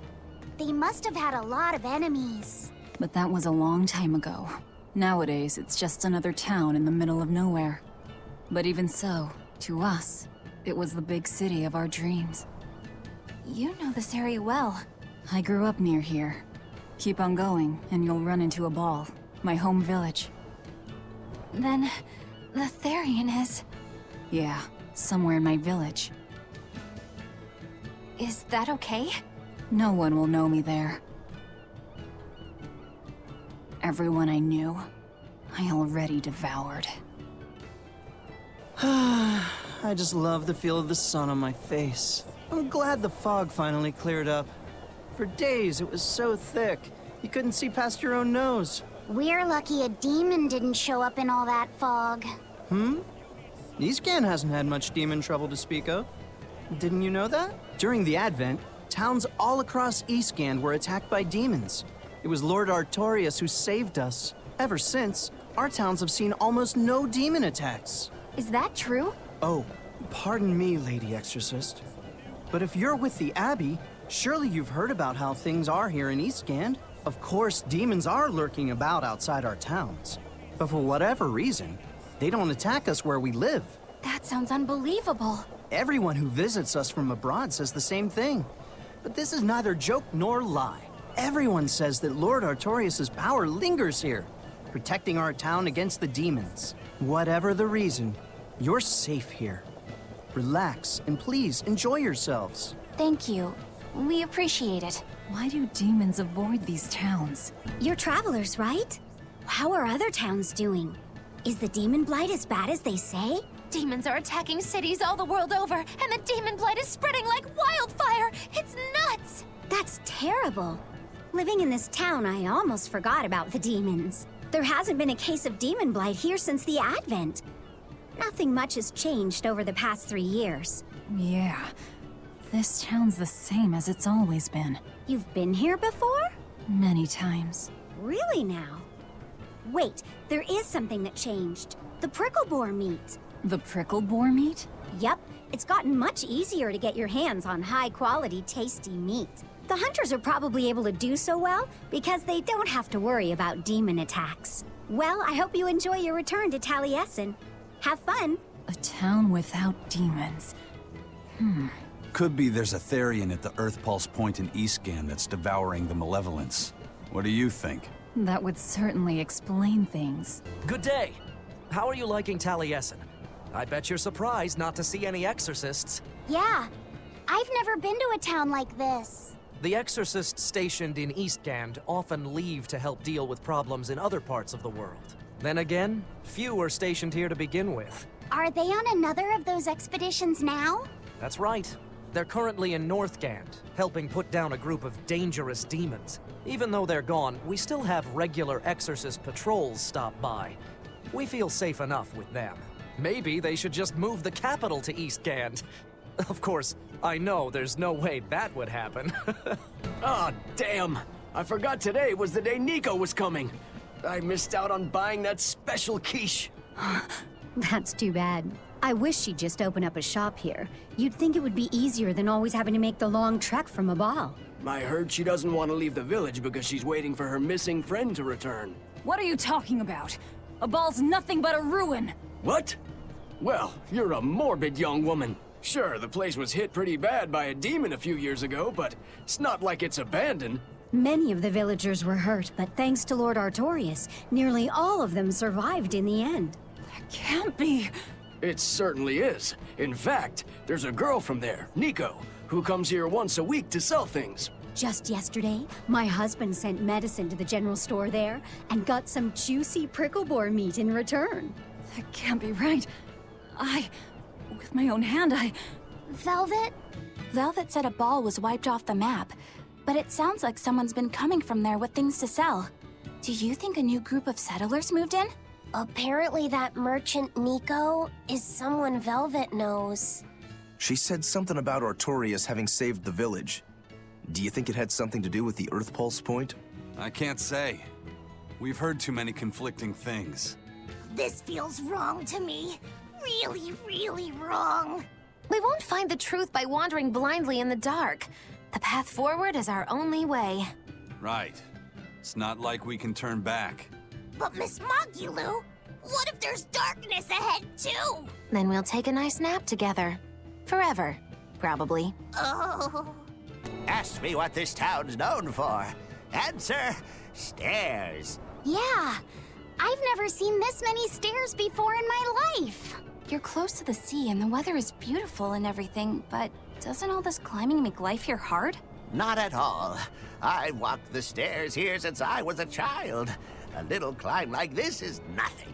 They must have had a lot of enemies. But that was a long time ago. Nowadays, it's just another town in the middle of nowhere. But even so, to us, it was the big city of our dreams. You know this area well. I grew up near here. Keep on going, and you'll run into a ball. My home village. Then, the Therian is... Yeah, somewhere in my village. Is that okay? No one will know me there. Everyone I knew, I already devoured. I just love the feel of the sun on my face. I'm glad the fog finally cleared up. For days, it was so thick, you couldn't see past your own nose. We're lucky a demon didn't show up in all that fog. Eastgan hasn't had much demon trouble to speak of. Didn't you know that? During the Advent, towns all across Eastgan were attacked by demons. It was Lord Artorius who saved us. Ever since, our towns have seen almost no demon attacks. Is that true? Oh, pardon me, Lady Exorcist. But if you're with the Abbey, surely you've heard about how things are here in Eastgand. Of course, demons are lurking about outside our towns. But for whatever reason, they don't attack us where we live. That sounds unbelievable. Everyone who visits us from abroad says the same thing. But this is neither joke nor lie. Everyone says that Lord Artorius' power lingers here, protecting our town against the demons. Whatever the reason, you're safe here. Relax, and please enjoy yourselves. Thank you. We appreciate it. Why do demons avoid these towns? You're travelers, right? How are other towns doing? Is the demon blight as bad as they say? Demons are attacking cities all the world over, and the demon blight is spreading like wildfire! It's nuts! That's terrible. Living in this town, I almost forgot about the demons. There hasn't been a case of demon blight here since the Advent. Nothing much has changed over the past 3 years. Yeah, this town's the same as it's always been. You've been here before? Many times. Really now? Wait, there is something that changed. The prickle boar meat. The prickle boar meat? Yep, it's gotten much easier to get your hands on high-quality, tasty meat. The hunters are probably able to do so well because they don't have to worry about demon attacks. Well, I hope you enjoy your return to Taliesin. Have fun! A town without demons. Could be there's a Therian at the Earth Pulse Point in Eastgan that's devouring the malevolence. What do you think? That would certainly explain things. Good day. How are you liking Taliesin? I bet you're surprised not to see any exorcists. Yeah, I've never been to a town like this. The exorcists stationed in Eastgand often leave to help deal with problems in other parts of the world. Then again, few are stationed here to begin with. Are they on another of those expeditions now? That's right. They're currently in Northgand, helping put down a group of dangerous demons. Even though they're gone, we still have regular exorcist patrols stop by. We feel safe enough with them. Maybe they should just move the capital to Eastgand. Of course, I know there's no way that would happen. Aw, damn! I forgot today was the day Nico was coming. I missed out on buying that special quiche. That's too bad. I wish she'd just open up a shop here. You'd think it would be easier than always having to make the long trek from a ball. I heard she doesn't want to leave the village because she's waiting for her missing friend to return. What are you talking about? A ball's nothing but a ruin. What? Well, you're a morbid young woman. Sure, the place was hit pretty bad by a demon a few years ago, but it's not like it's abandoned. Many of the villagers were hurt, but thanks to Lord Artorius, nearly all of them survived in the end. That can't be. It certainly is. In fact, there's a girl from there, Nico, who comes here once a week to sell things. Just yesterday, my husband sent medicine to the general store there and got some juicy prickle boar meat in return. That can't be right. With my own hand, Velvet? Velvet said a ball was wiped off the map, but it sounds like someone's been coming from there with things to sell. Do you think a new group of settlers moved in? Apparently that merchant Nico is someone Velvet knows. She said something about Artorius having saved the village. Do you think it had something to do with the Earth Pulse point? I can't say. We've heard too many conflicting things. This feels wrong to me. Really, really wrong. We won't find the truth by wandering blindly in the dark. The path forward is our only way. Right. It's not like we can turn back. But Miss Mogulu, what if there's darkness ahead too? Then we'll take a nice nap together. Forever, probably. Oh. Ask me what this town's known for. Answer, stairs. Yeah, I've never seen this many stairs before in my life. You're close to the sea and the weather is beautiful and everything, but doesn't all this climbing make life here hard? Not at all. I've walked the stairs here since I was a child. A little climb like this is nothing.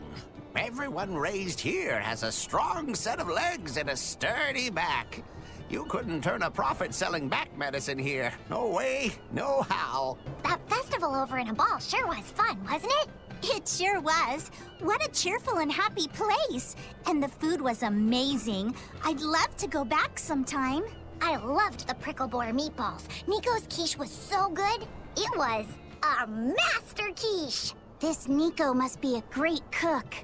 Everyone raised here has a strong set of legs and a sturdy back. You couldn't turn a profit selling back medicine here. No way, no how. That festival over in a ball sure was fun, wasn't it? It sure was. What a cheerful and happy place. And the food was amazing. I'd love to go back sometime. I loved the prickle boar meatballs. Nico's quiche was so good. It was a master quiche. This Nico must be a great cook.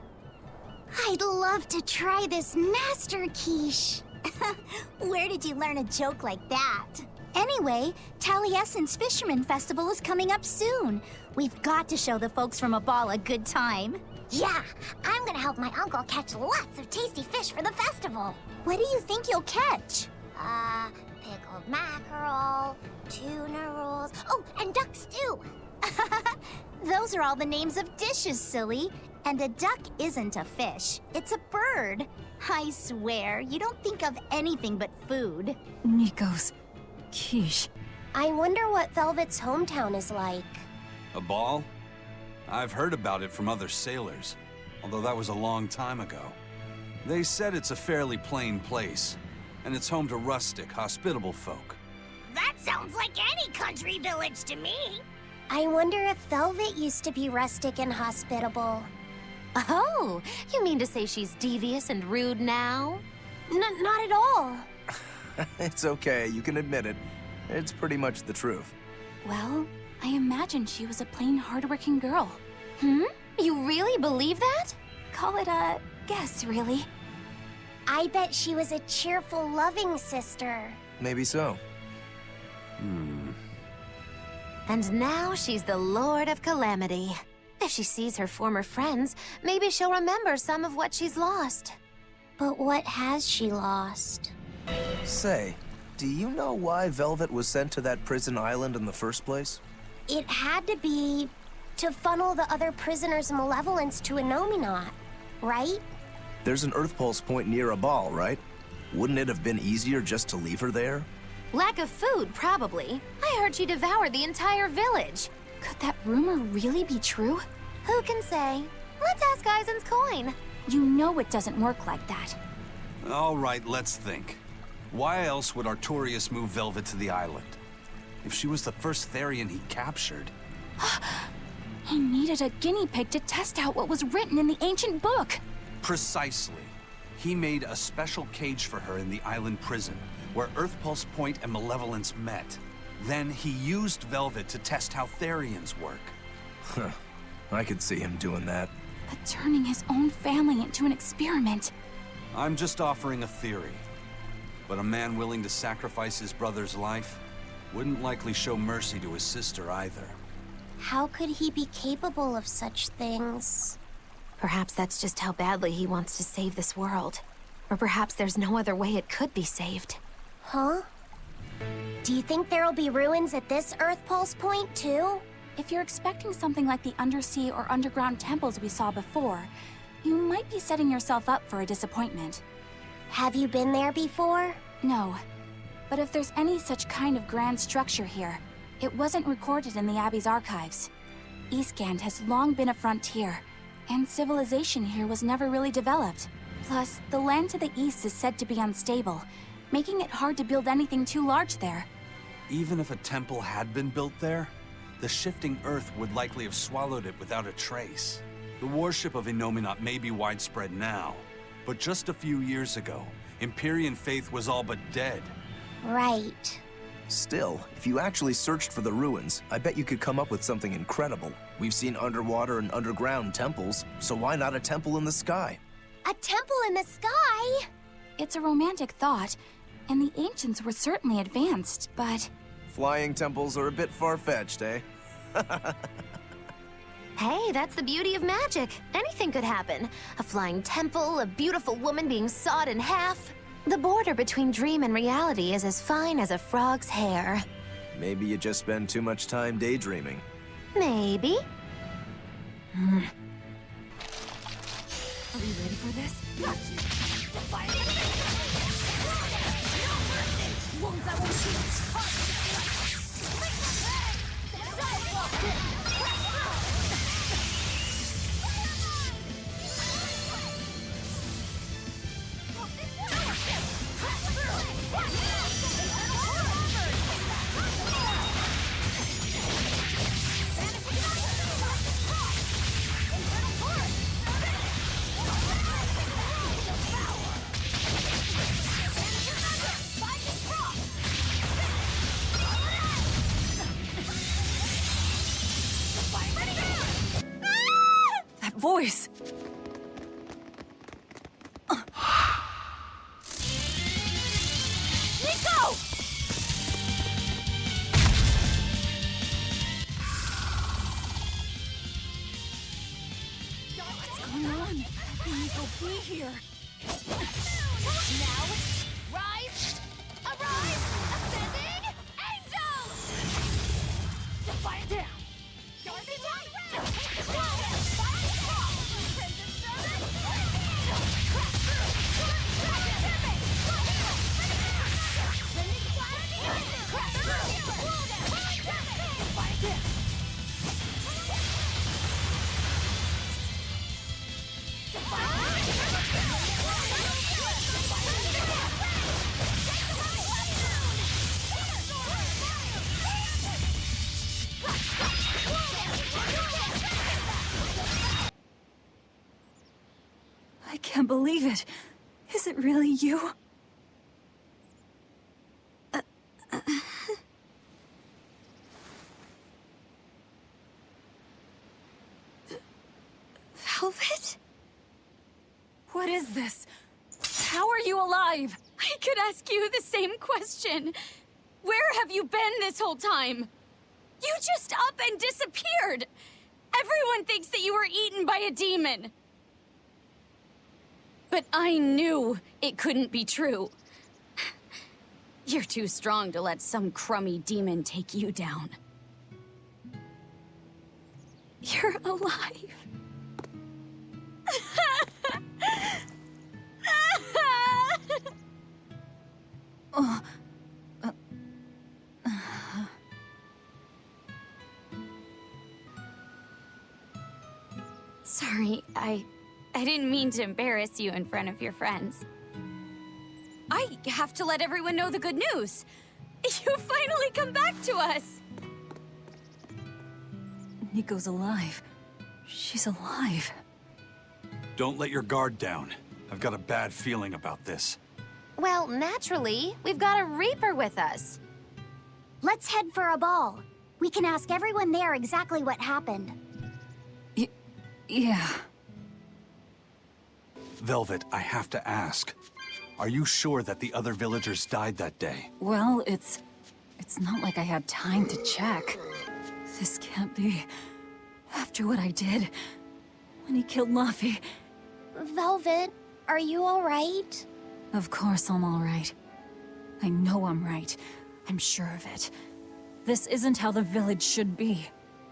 I'd love to try this master quiche. Where did you learn a joke like that? Anyway, Taliesin's Fisherman Festival is coming up soon. We've got to show the folks from Abal a good time. Yeah, I'm gonna help my uncle catch lots of tasty fish for the festival. What do you think you'll catch? Pickled mackerel, tuna rolls, oh, and duck stew. Those are all the names of dishes, silly. And a duck isn't a fish. It's a bird. I swear, you don't think of anything but food. Nico's quiche. I wonder what Velvet's hometown is like. A ball? I've heard about it from other sailors, although that was a long time ago. They said it's a fairly plain place, and it's home to rustic, hospitable folk. That sounds like any country village to me. I wonder if Velvet used to be rustic and hospitable. Oh, you mean to say she's devious and rude now? Not at all. It's okay, you can admit it. It's pretty much the truth. Well, I imagine she was a plain, hardworking girl. You really believe that? Call it a guess, really. I bet she was a cheerful, loving sister. Maybe so. And now she's the Lord of Calamity. If she sees her former friends, maybe she'll remember some of what she's lost. But what has she lost? Say, do you know why Velvet was sent to that prison island in the first place? It had to be to funnel the other prisoners' malevolence to Enominat, right? There's an Earth Pulse point near Abal, right? Wouldn't it have been easier just to leave her there? Lack of food, probably. I heard she devoured the entire village. Could that rumor really be true? Who can say? Let's ask Eisen's coin. You know it doesn't work like that. All right, let's think. Why else would Artorias move Velvet to the island? If she was the first Therian he captured... He needed a guinea pig to test out what was written in the ancient book. Precisely. He made a special cage for her in the island prison, where Earthpulse Point and Malevolence met. Then he used Velvet to test how Therians work. Huh. I could see him doing that. But turning his own family into an experiment. I'm just offering a theory. But a man willing to sacrifice his brother's life wouldn't likely show mercy to his sister either. How could he be capable of such things? Perhaps that's just how badly he wants to save this world. Or perhaps there's no other way it could be saved. Huh? Do you think there'll be ruins at this Earth Pulse Point, too? If you're expecting something like the undersea or underground temples we saw before, you might be setting yourself up for a disappointment. Have you been there before? No. But if there's any such kind of grand structure here, it wasn't recorded in the Abbey's archives. Eastgand has long been a frontier, and civilization here was never really developed. Plus, the land to the east is said to be unstable, making it hard to build anything too large there. Even if a temple had been built there, the shifting earth would likely have swallowed it without a trace. The worship of Innominat may be widespread now, but just a few years ago, Empyrean faith was all but dead. Right. Still, if you actually searched for the ruins, I bet you could come up with something incredible. We've seen underwater and underground temples, so why not a temple in the sky? A temple in the sky? It's a romantic thought, and the ancients were certainly advanced, but... Flying temples are a bit far-fetched, eh? Hey, that's the beauty of magic. Anything could happen. A flying temple, a beautiful woman being sawed in half. The border between dream and reality is as fine as a frog's hair. Maybe you just spend too much time daydreaming. Maybe. Are we ready for this? Voice! Nico! What's going on? How can Nico be here? Now, rise! Arise! Ascending! Angel! Defiant down! Garbage down! I can't believe it. Is it really you? Velvet? What is this? How are you alive? I could ask you the same question. Where have you been this whole time? You just up and disappeared! Everyone thinks that you were eaten by a demon. But I knew it couldn't be true. You're too strong to let some crummy demon take you down. You're alive. Sorry, I I didn't mean to embarrass you in front of your friends. I have to let everyone know the good news. You finally come back to us! Nico's alive. She's alive. Don't let your guard down. I've got a bad feeling about this. Well, naturally, we've got a Reaper with us. Let's head for a ball. We can ask everyone there exactly what happened. Yeah. Velvet, I have to ask. Are you sure that the other villagers died that day? Well, it's not like I had time to check. This can't be. After what I did, when he killed Laffy. Velvet, are you alright? Of course I'm alright. I know I'm right. I'm sure of it. This isn't how the village should be.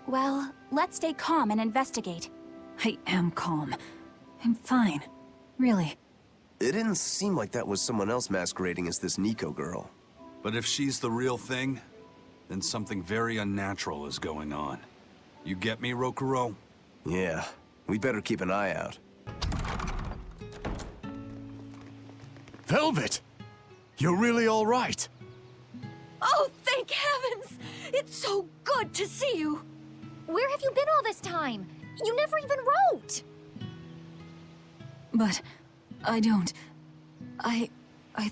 Well, let's stay calm and investigate. I am calm. I'm fine. Really. It didn't seem like that was someone else masquerading as this Nico girl. But if she's the real thing, then something very unnatural is going on. You get me, Rokuro? Yeah, we better keep an eye out. Velvet! You're really all right? Oh, thank heavens! It's so good to see you! Where have you been all this time? You never even wrote! But I don't. I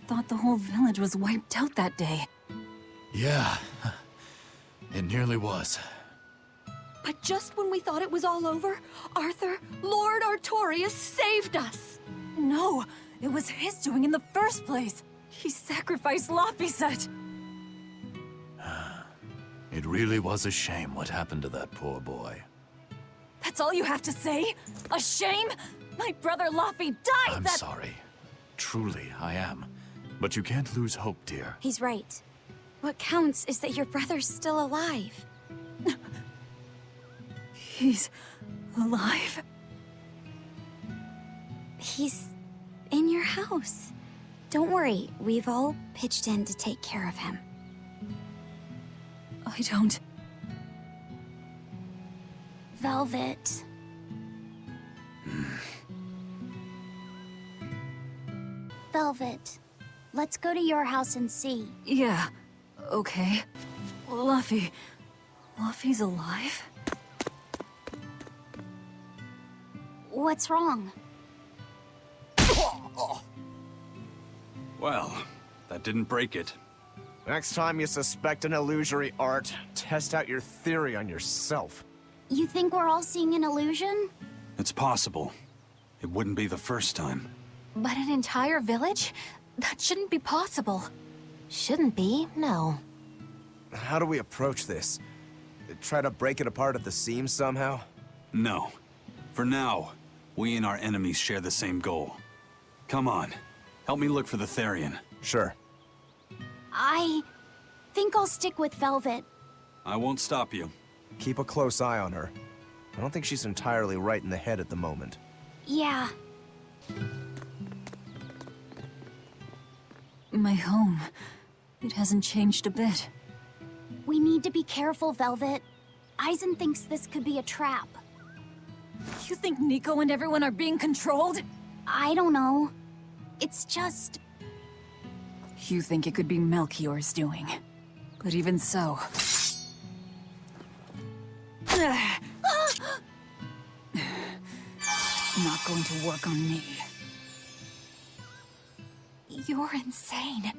thought the whole village was wiped out that day. Yeah, it nearly was. But just when we thought it was all over, Arthur, Lord Artorias saved us! No, it was his doing in the first place. He sacrificed Laphicet. It really was a shame what happened to that poor boy. That's all you have to say? A shame? My brother Laffy died I'm sorry. Truly, I am. But you can't lose hope, dear. He's right. What counts is that your brother's still alive. He's alive? He's in your house. Don't worry, we've all pitched in to take care of him. I don't... Velvet. Velvet, let's go to your house and see. Yeah, okay. Laffy's alive? What's wrong? Well, that didn't break it. Next time you suspect an illusory art, test out your theory on yourself. You think we're all seeing an illusion? It's possible. It wouldn't be the first time. But an entire village? That shouldn't be possible. Shouldn't be, no. How do we approach this? Try to break it apart at the seams somehow? No. For now, we and our enemies share the same goal. Come on. Help me look for the Therian. Sure. I think I'll stick with Velvet. I won't stop you. Keep a close eye on her. I don't think she's entirely right in the head at the moment. Yeah. My home. It hasn't changed a bit. We need to be careful, Velvet. Eisen thinks this could be a trap. You think Nico and everyone are being controlled? I don't know. It's just... You think it could be Melchior's doing. But even so... It's not going to work on me. You're insane.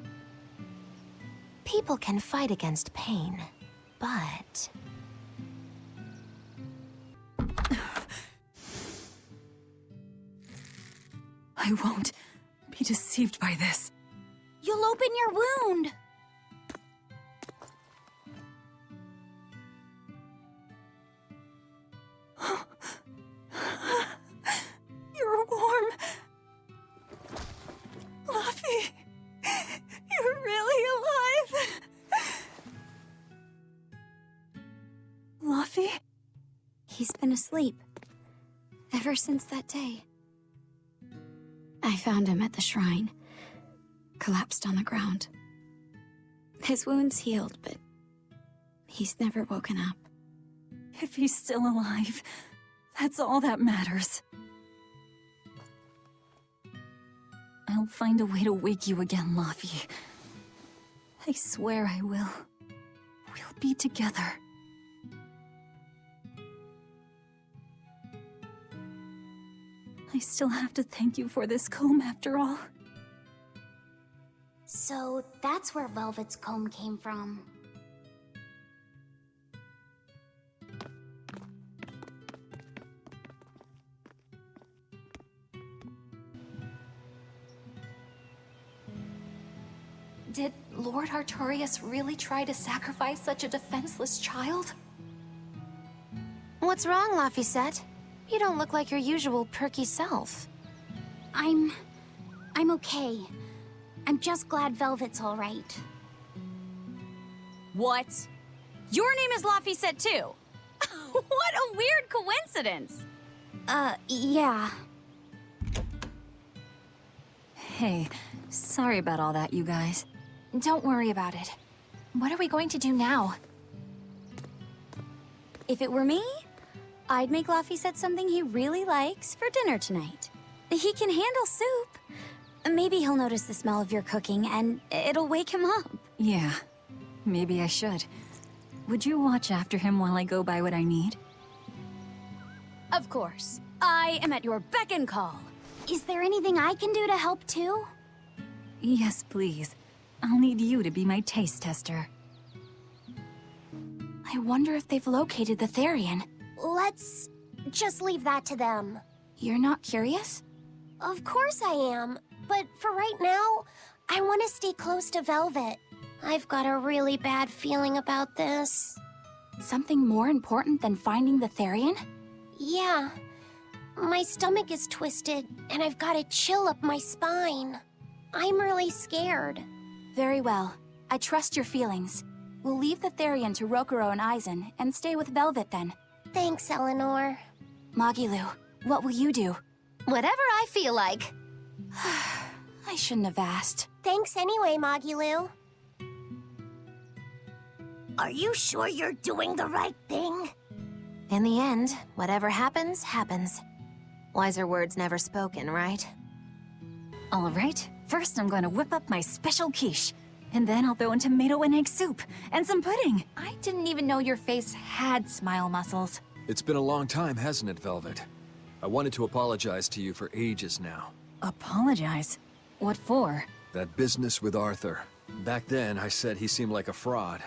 People can fight against pain, but... I won't be deceived by this. You'll open your wound! You're warm. Laffy, you're really alive. Laffy? He's been asleep. Ever since that day. I found him at the shrine. Collapsed on the ground. His wound's healed, but he's never woken up. If he's still alive, that's all that matters. I'll find a way to wake you again, Laffy. I swear I will. We'll be together. I still have to thank you for this comb after all. So that's where Velvet's comb came from. Did Lord Artorias really try to sacrifice such a defenseless child? What's wrong, Laphicet? You don't look like your usual perky self. I'm okay. I'm just glad Velvet's all right. What? Your name is Laphicet too? What a weird coincidence! Yeah. Hey, sorry about all that, you guys. Don't worry about it. What are we going to do now? If it were me, I'd make Laphicet something he really likes for dinner tonight. He can handle soup. Maybe he'll notice the smell of your cooking and it'll wake him up. Yeah, maybe I should. Would you watch after him while I go buy what I need? Of course. I am at your beck and call. Is there anything I can do to help too? Yes, please. I'll need you to be my taste tester. I wonder if they've located the Therian. Let's just leave that to them. You're not curious? Of course I am, but for right now, I want to stay close to Velvet. I've got a really bad feeling about this. Something more important than finding the Therian? Yeah. My stomach is twisted, and I've got a chill up my spine. I'm really scared. Very well. I trust your feelings. We'll leave the Therian to Rokuro and Aizen, and stay with Velvet then. Thanks, Eleanor. Magilu, what will you do? Whatever I feel like. I shouldn't have asked. Thanks anyway, Magilu. Are you sure you're doing the right thing? In the end, whatever happens, happens. Wiser words never spoken, right? All right, first I'm going to whip up my special quiche. And then I'll throw in tomato and egg soup, and some pudding. I didn't even know your face had smile muscles. It's been a long time, hasn't it, Velvet? I wanted to apologize to you for ages now. Apologize? What for? That business with Arthur. Back then, I said he seemed like a fraud.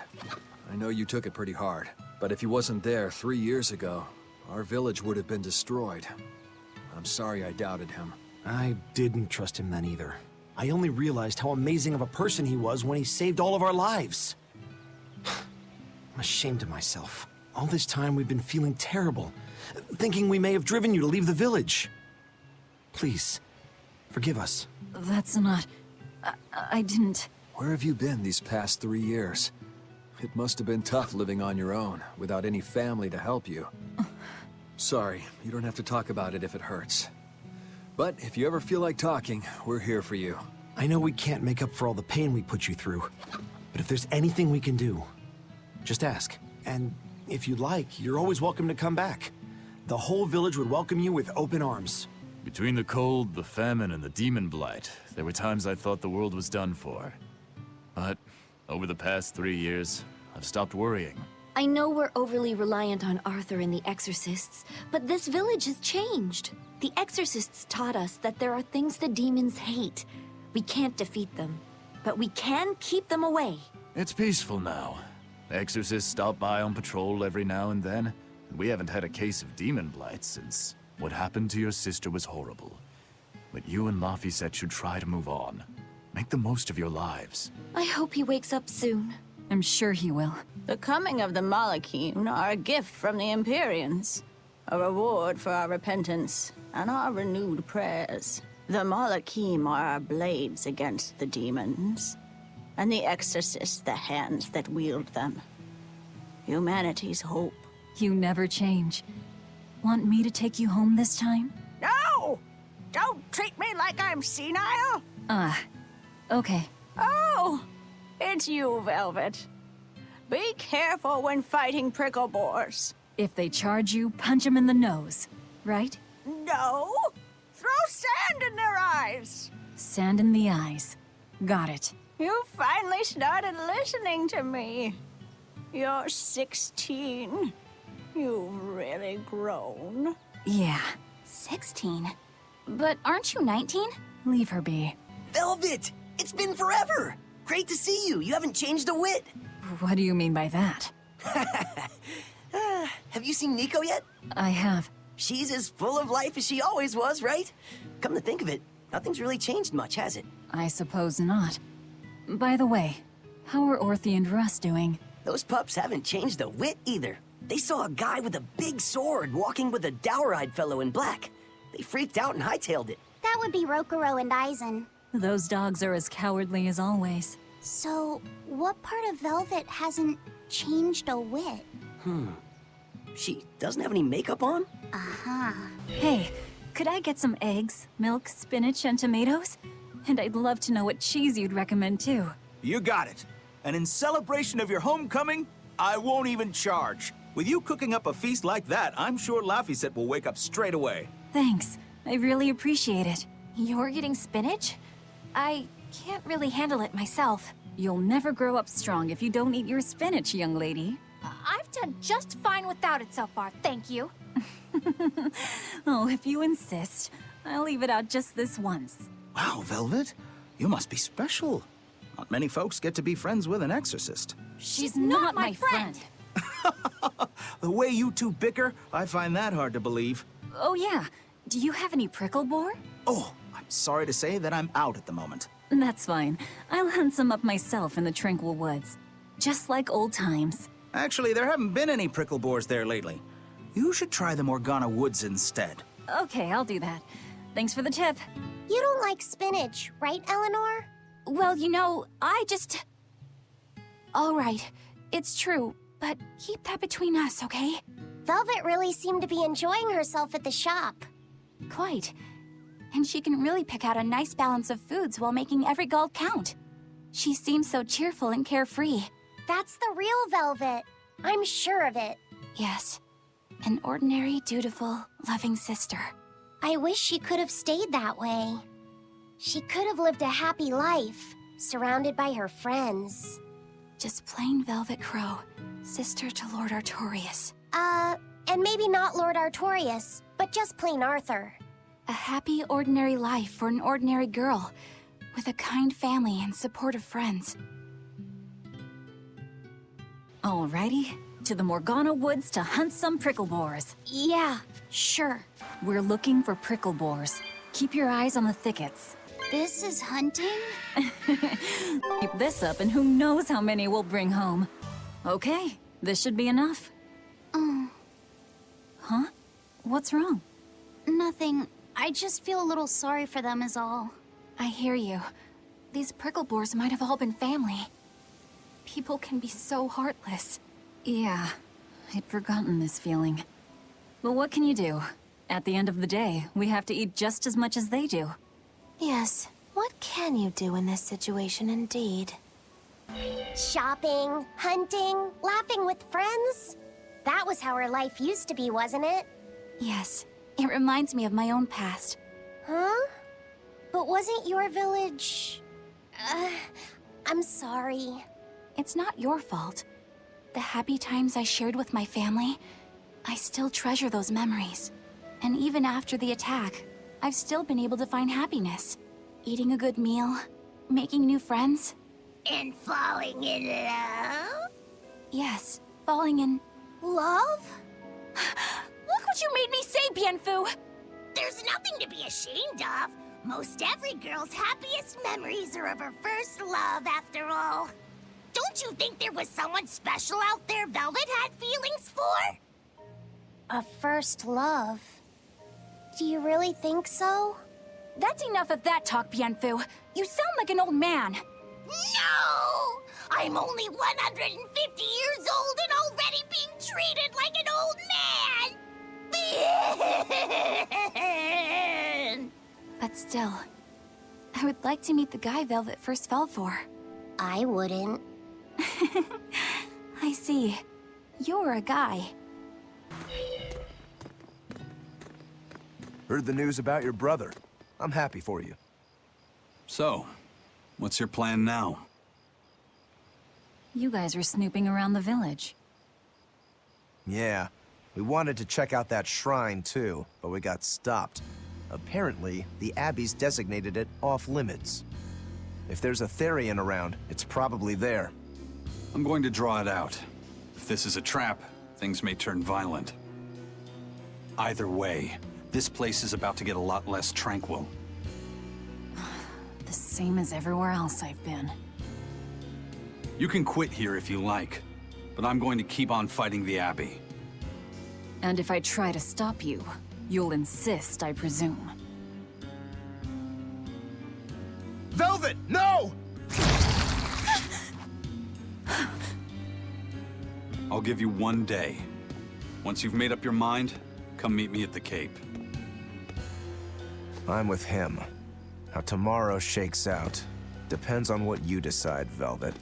I know you took it pretty hard, but if he wasn't there 3 years ago, our village would have been destroyed. I'm sorry I doubted him. I didn't trust him then either. I only realized how amazing of a person he was when he saved all of our lives. I'm ashamed of myself. All this time we've been feeling terrible, thinking we may have driven you to leave the village. Please, forgive us. That's not... I didn't... Where have you been these past 3 years? It must have been tough living on your own, without any family to help you. Sorry, you don't have to talk about it if it hurts. But if you ever feel like talking, we're here for you. I know we can't make up for all the pain we put you through, but if there's anything we can do, just ask. And if you'd like, you're always welcome to come back. The whole village would welcome you with open arms. Between the cold, the famine, and the demon blight, there were times I thought the world was done for. But over the past 3 years, I've stopped worrying. I know we're overly reliant on Arthur and the Exorcists, but this village has changed. The Exorcists taught us that there are things the demons hate. We can't defeat them, but we can keep them away. It's peaceful now. Exorcists stop by on patrol every now and then, and we haven't had a case of demon blight since what happened to your sister was horrible. But you and Laphicet should try to move on. Make the most of your lives. I hope he wakes up soon. I'm sure he will. The coming of the Malachim are a gift from the Empyreans, a reward for our repentance and our renewed prayers. The Malachim are our blades against the demons, and the Exorcists the hands that wield them. Humanity's hope. You never change. Want me to take you home this time? No! Don't treat me like I'm senile! Okay. Oh! It's you, Velvet. Be careful when fighting prickle boars. If they charge you, punch them in the nose, right? No! Throw sand in their eyes! Sand in the eyes. Got it. You finally started listening to me. You're 16. You've really grown. Yeah. 16? But aren't you 19? Leave her be. Velvet! It's been forever! Great to see you. You haven't changed a whit. What do you mean by that? Have you seen Nico yet? I have. She's as full of life as she always was, right? Come to think of it, nothing's really changed much, has it? I suppose not. By the way, how are Orthy and Russ doing? Those pups haven't changed a whit either. They saw a guy with a big sword walking with a dour-eyed fellow in black. They freaked out and hightailed it. That would be Rokuro and Aizen. Those dogs are as cowardly as always. So, what part of Velvet hasn't changed a whit? She doesn't have any makeup on? Uh-huh. Hey, could I get some eggs, milk, spinach, and tomatoes? And I'd love to know what cheese you'd recommend too. You got it. And in celebration of your homecoming, I won't even charge. With you cooking up a feast like that, I'm sure Laphicet will wake up straight away. Thanks. I really appreciate it. You're getting spinach? I can't really handle it myself. You'll never grow up strong if you don't eat your spinach, young lady. I've done just fine without it so far, thank you. Oh, if you insist. I'll leave it out just this once. Wow, Velvet. You must be special. Not many folks get to be friends with an exorcist. She's not my friend. The way you two bicker, I find that hard to believe. Oh yeah, do you have any prickle boar? Oh, I'm sorry to say that I'm out at the moment. That's fine. I'll hunt some up myself in the tranquil woods. Just like old times. Actually, there haven't been any prickle boars there lately. You should try the Morgana Woods instead. Okay, I'll do that. Thanks for the tip. You don't like spinach, right, Eleanor? Well, you know, All right, it's true, but keep that between us, okay? Velvet really seemed to be enjoying herself at the shop. Quite. And she can really pick out a nice balance of foods while making every gulp count. She seems so cheerful and carefree. That's the real Velvet. I'm sure of it. Yes. An ordinary, dutiful, loving sister. I wish she could have stayed that way. She could have lived a happy life, surrounded by her friends. Just plain Velvet Crow, sister to Lord Artorias. And maybe not Lord Artorias, but just plain Arthur. A happy, ordinary life for an ordinary girl, with a kind family and supportive friends. Alrighty, to the Morgana Woods to hunt some prickle boars. Yeah, sure. We're looking for prickle boars. Keep your eyes on the thickets. This is hunting? Keep this up and who knows how many we'll bring home. Okay, this should be enough. Huh? What's wrong? Nothing. I just feel a little sorry for them is all. I hear you. These prickle boars might have all been family. People can be so heartless. Yeah, I'd forgotten this feeling. But what can you do? At the end of the day, we have to eat just as much as they do. Yes, what can you do in this situation indeed? Shopping, hunting, laughing with friends. That was how her life used to be, wasn't it? Yes, it reminds me of my own past. Huh? But wasn't your village... I'm sorry. It's not your fault. The happy times I shared with my family, I still treasure those memories. And even after the attack, I've still been able to find happiness. Eating a good meal, making new friends. And falling in love? Yes, falling in... love? Look what you made me say, Bienfu! There's nothing to be ashamed of. Most every girl's happiest memories are of her first love, after all. Don't you think there was someone special out there Velvet had feelings for? A first love. Do you really think so? That's enough of that talk, Bienfu. You sound like an old man. No! I'm only 150 years old and already being treated like an old man! But still, I would like to meet the guy Velvet first fell for. I wouldn't. I see. You're a guy. Heard the news about your brother. I'm happy for you. So, what's your plan now? You guys were snooping around the village. Yeah, we wanted to check out that shrine too, but we got stopped. Apparently, the Abbey's designated it off-limits. If there's a Therian around, it's probably there. I'm going to draw it out. If this is a trap, things may turn violent. Either way, this place is about to get a lot less tranquil. The same as everywhere else I've been. You can quit here if you like, but I'm going to keep on fighting the Abbey. And if I try to stop you, you'll insist, I presume. Velvet, no! I'll give you 1 day. Once you've made up your mind, come meet me at the Cape. I'm with him. How tomorrow shakes out depends on what you decide, Velvet.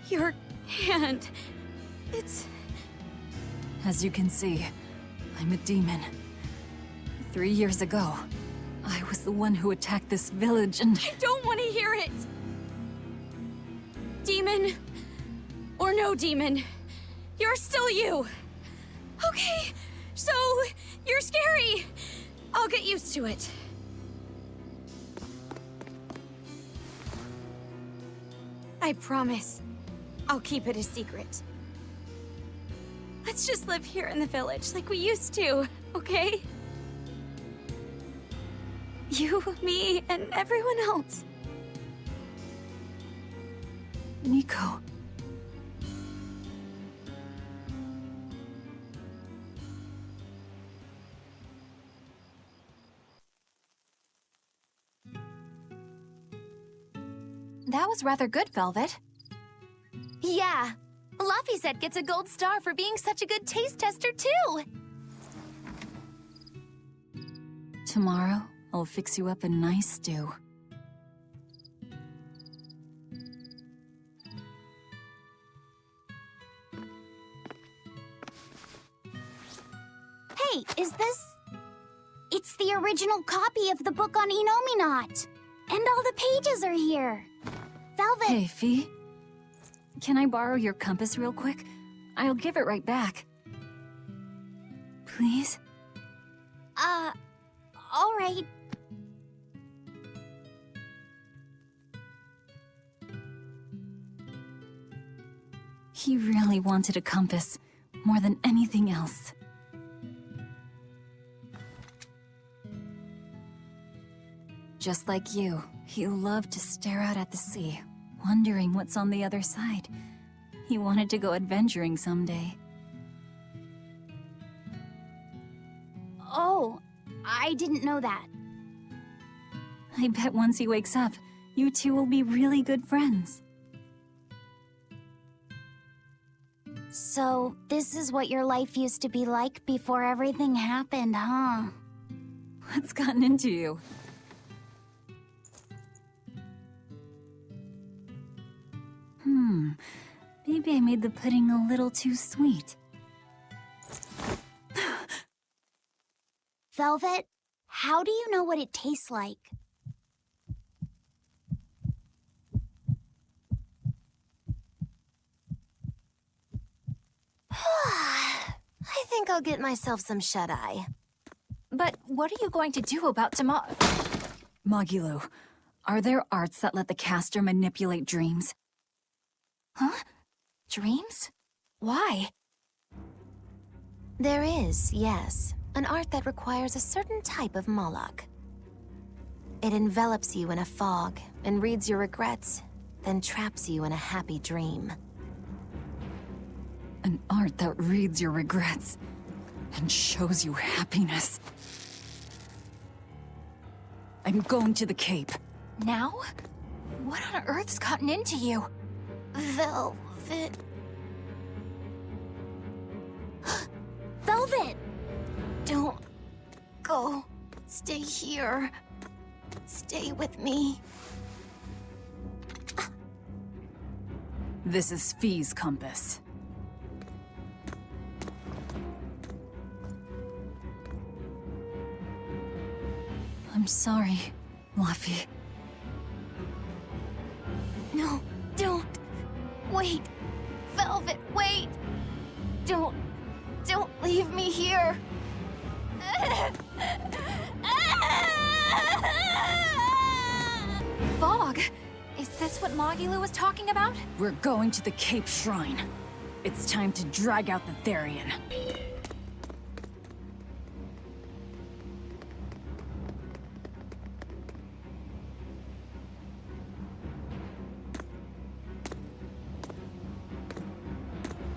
Your hand... It's... As you can see, I'm a demon. 3 years ago, I was the one who attacked this village and... I don't want to hear it! Demon, or no demon, you're still you. Okay, so you're scary. I'll get used to it. I promise, I'll keep it a secret. Let's just live here in the village like we used to, okay? You, me, and everyone else. Nico. That was rather good, Velvet. Yeah. Laphicet gets a gold star for being such a good taste tester, too! Tomorrow, I'll fix you up a nice stew. Hey, is this... It's the original copy of the book on Enominat. And all the pages are here. Velvet... Hey, Fee. Can I borrow your compass real quick? I'll give it right back. Please? All right. He really wanted a compass, more than anything else. Just like you, he loved to stare out at the sea, wondering what's on the other side. He wanted to go adventuring someday. Oh, I didn't know that. I bet once he wakes up, you two will be really good friends. So, this is what your life used to be like before everything happened, huh? What's gotten into you? Maybe I made the pudding a little too sweet. Velvet, how do you know what it tastes like? I think I'll get myself some shut-eye. But what are you going to do about tomorrow? Magilu, are there arts that let the caster manipulate dreams? Huh? Dreams? Why? There is, yes. An art that requires a certain type of Moloch. It envelops you in a fog and reads your regrets, then traps you in a happy dream. An art that reads your regrets and shows you happiness. I'm going to the Cape. Now? What on earth's gotten into you? Velvet... Velvet! Don't go. Stay here. Stay with me. This is Fee's compass. I'm sorry, Luffy. No, don't. Wait. Velvet, wait. Don't leave me here. Fog! Is this what Magilu was talking about? We're going to the Cape Shrine. It's time to drag out the Therian.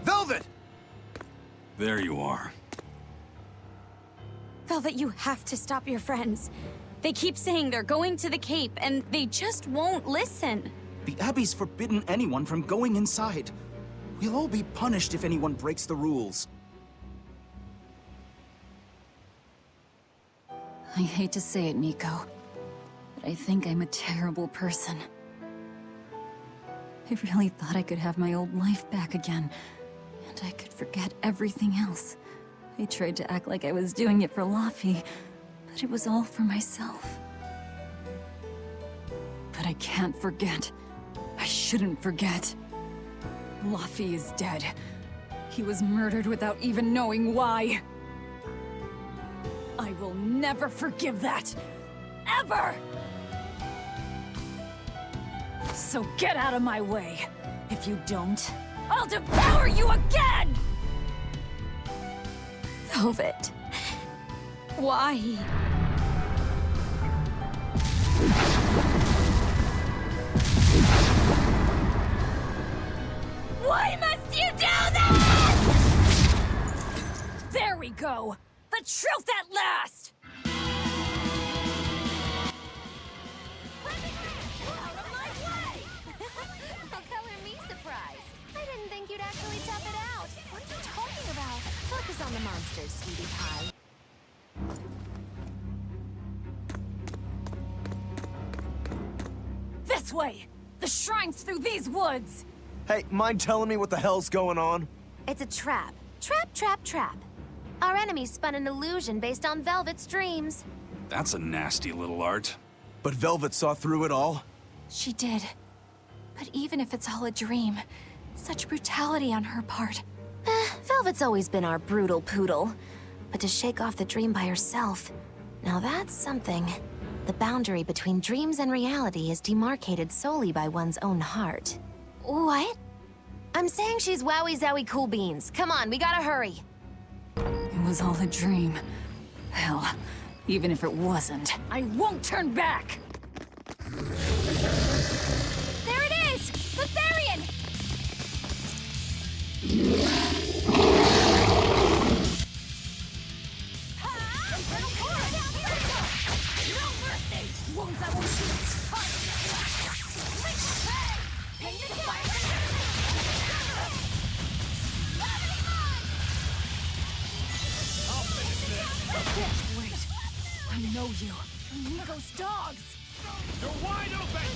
Velvet! There you are. Velvet, you have to stop your friends. They keep saying they're going to the Cape, and they just won't listen. The Abbey's forbidden anyone from going inside. We'll all be punished if anyone breaks the rules. I hate to say it, Nico, but I think I'm a terrible person. I really thought I could have my old life back again, and I could forget everything else. I tried to act like I was doing it for Luffy, but it was all for myself. But I can't forget. I shouldn't forget. Luffy is dead. He was murdered without even knowing why. I will never forgive that. Ever! So get out of my way. If you don't, I'll devour you again! Velvet. Why? Why must you do this? There we go! The truth at last! Don't color me surprised. I didn't think you'd actually tough it out. What are you talking about? Focus on the monsters, sweetie pie. This way! The shrine's through these woods! Hey, mind telling me what the hell's going on? It's a trap. Trap, trap, trap. Our enemy spun an illusion based on Velvet's dreams. That's a nasty little art. But Velvet saw through it all? She did. But even if it's all a dream, such brutality on her part. Velvet's always been our brutal poodle. But to shake off the dream by herself, now that's something. The boundary between dreams and reality is demarcated solely by one's own heart. What? I'm saying she's wowie zowie cool beans. Come on, we gotta hurry. It was all a dream. Hell, even if it wasn't, I won't turn back! There it is! The Therian! Wait, I know you. Nico's dogs! You're wide open!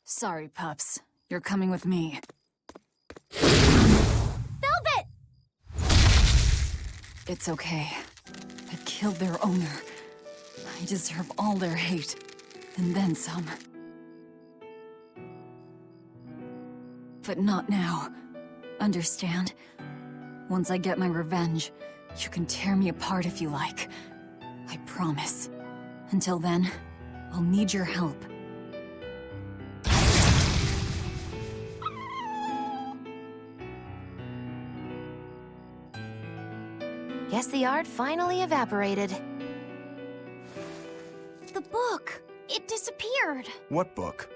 Sorry, pups. You're coming with me. Velvet! It's okay. I killed their owner. I deserve all their hate. And then some. But not now. Understand? Once I get my revenge, you can tear me apart if you like. I promise. Until then, I'll need your help. Guess the art finally evaporated. The book! It disappeared! What book?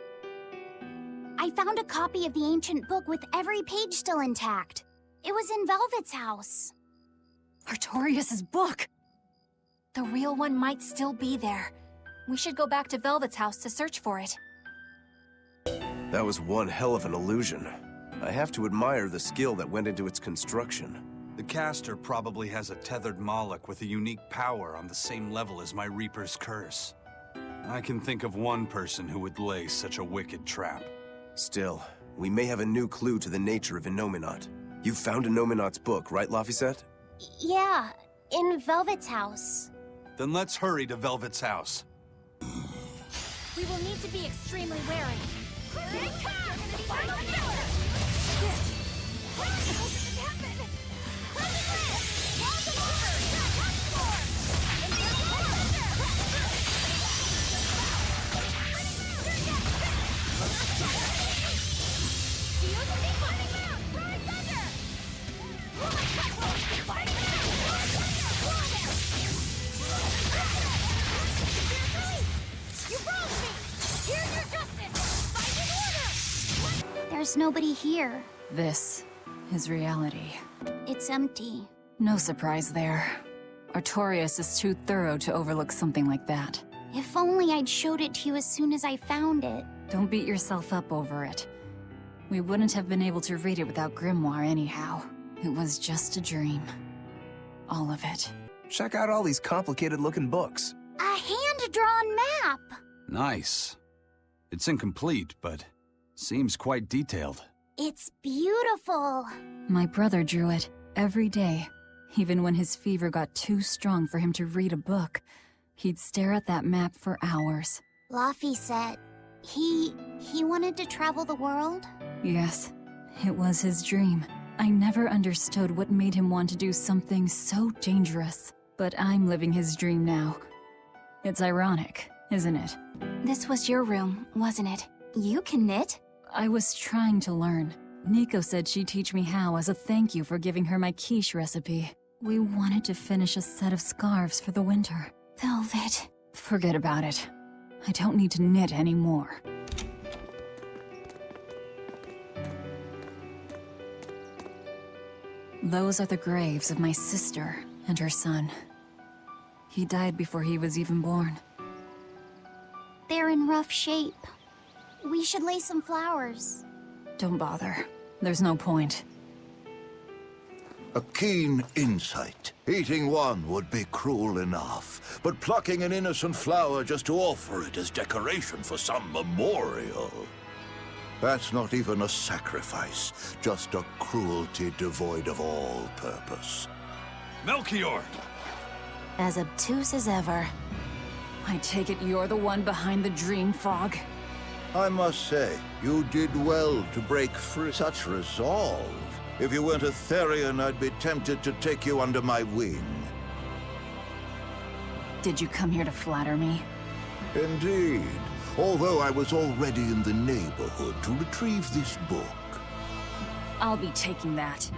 I found a copy of the ancient book with every page still intact. It was in Velvet's house. Artorias' book! The real one might still be there. We should go back to Velvet's house to search for it. That was one hell of an illusion. I have to admire the skill that went into its construction. The caster probably has a tethered Moloch with a unique power on the same level as my Reaper's curse. I can think of one person who would lay such a wicked trap. Still, we may have a new clue to the nature of Innominat. You found Innominat's book, right, Laphicet? Yeah, in Velvet's house. Then let's hurry to Velvet's house. We will need to be extremely wary. There's nobody here. This is reality. It's empty. No surprise there. Artorias is too thorough to overlook something like that. If only I'd showed it to you as soon as I found it. Don't beat yourself up over it. We wouldn't have been able to read it without Grimoire anyhow. It was just a dream. All of it. Check out all these complicated-looking books. A hand-drawn map! Nice. It's incomplete, but seems quite detailed. It's beautiful. My brother drew it every day. Even when his fever got too strong for him to read a book, he'd stare at that map for hours. Laphicet, he wanted to travel the world? Yes, it was his dream. I never understood what made him want to do something so dangerous. But I'm living his dream now. It's ironic, isn't it? This was your room, wasn't it? You can knit? I was trying to learn. Nico said she'd teach me how as a thank you for giving her my quiche recipe. We wanted to finish a set of scarves for the winter. Velvet. Forget about it. I don't need to knit anymore. Those are the graves of my sister and her son. He died before he was even born. They're in rough shape. We should lay some flowers. Don't bother. There's no point. A keen insight. Eating one would be cruel enough, but plucking an innocent flower just to offer it as decoration for some memorial. That's not even a sacrifice, just a cruelty devoid of all purpose. Melchior! As obtuse as ever. I take it you're the one behind the dream fog? I must say, you did well to break free. Such resolve. If you weren't a Therian, I'd be tempted to take you under my wing. Did you come here to flatter me? Indeed. Although I was already in the neighborhood to retrieve this book. I'll be taking that.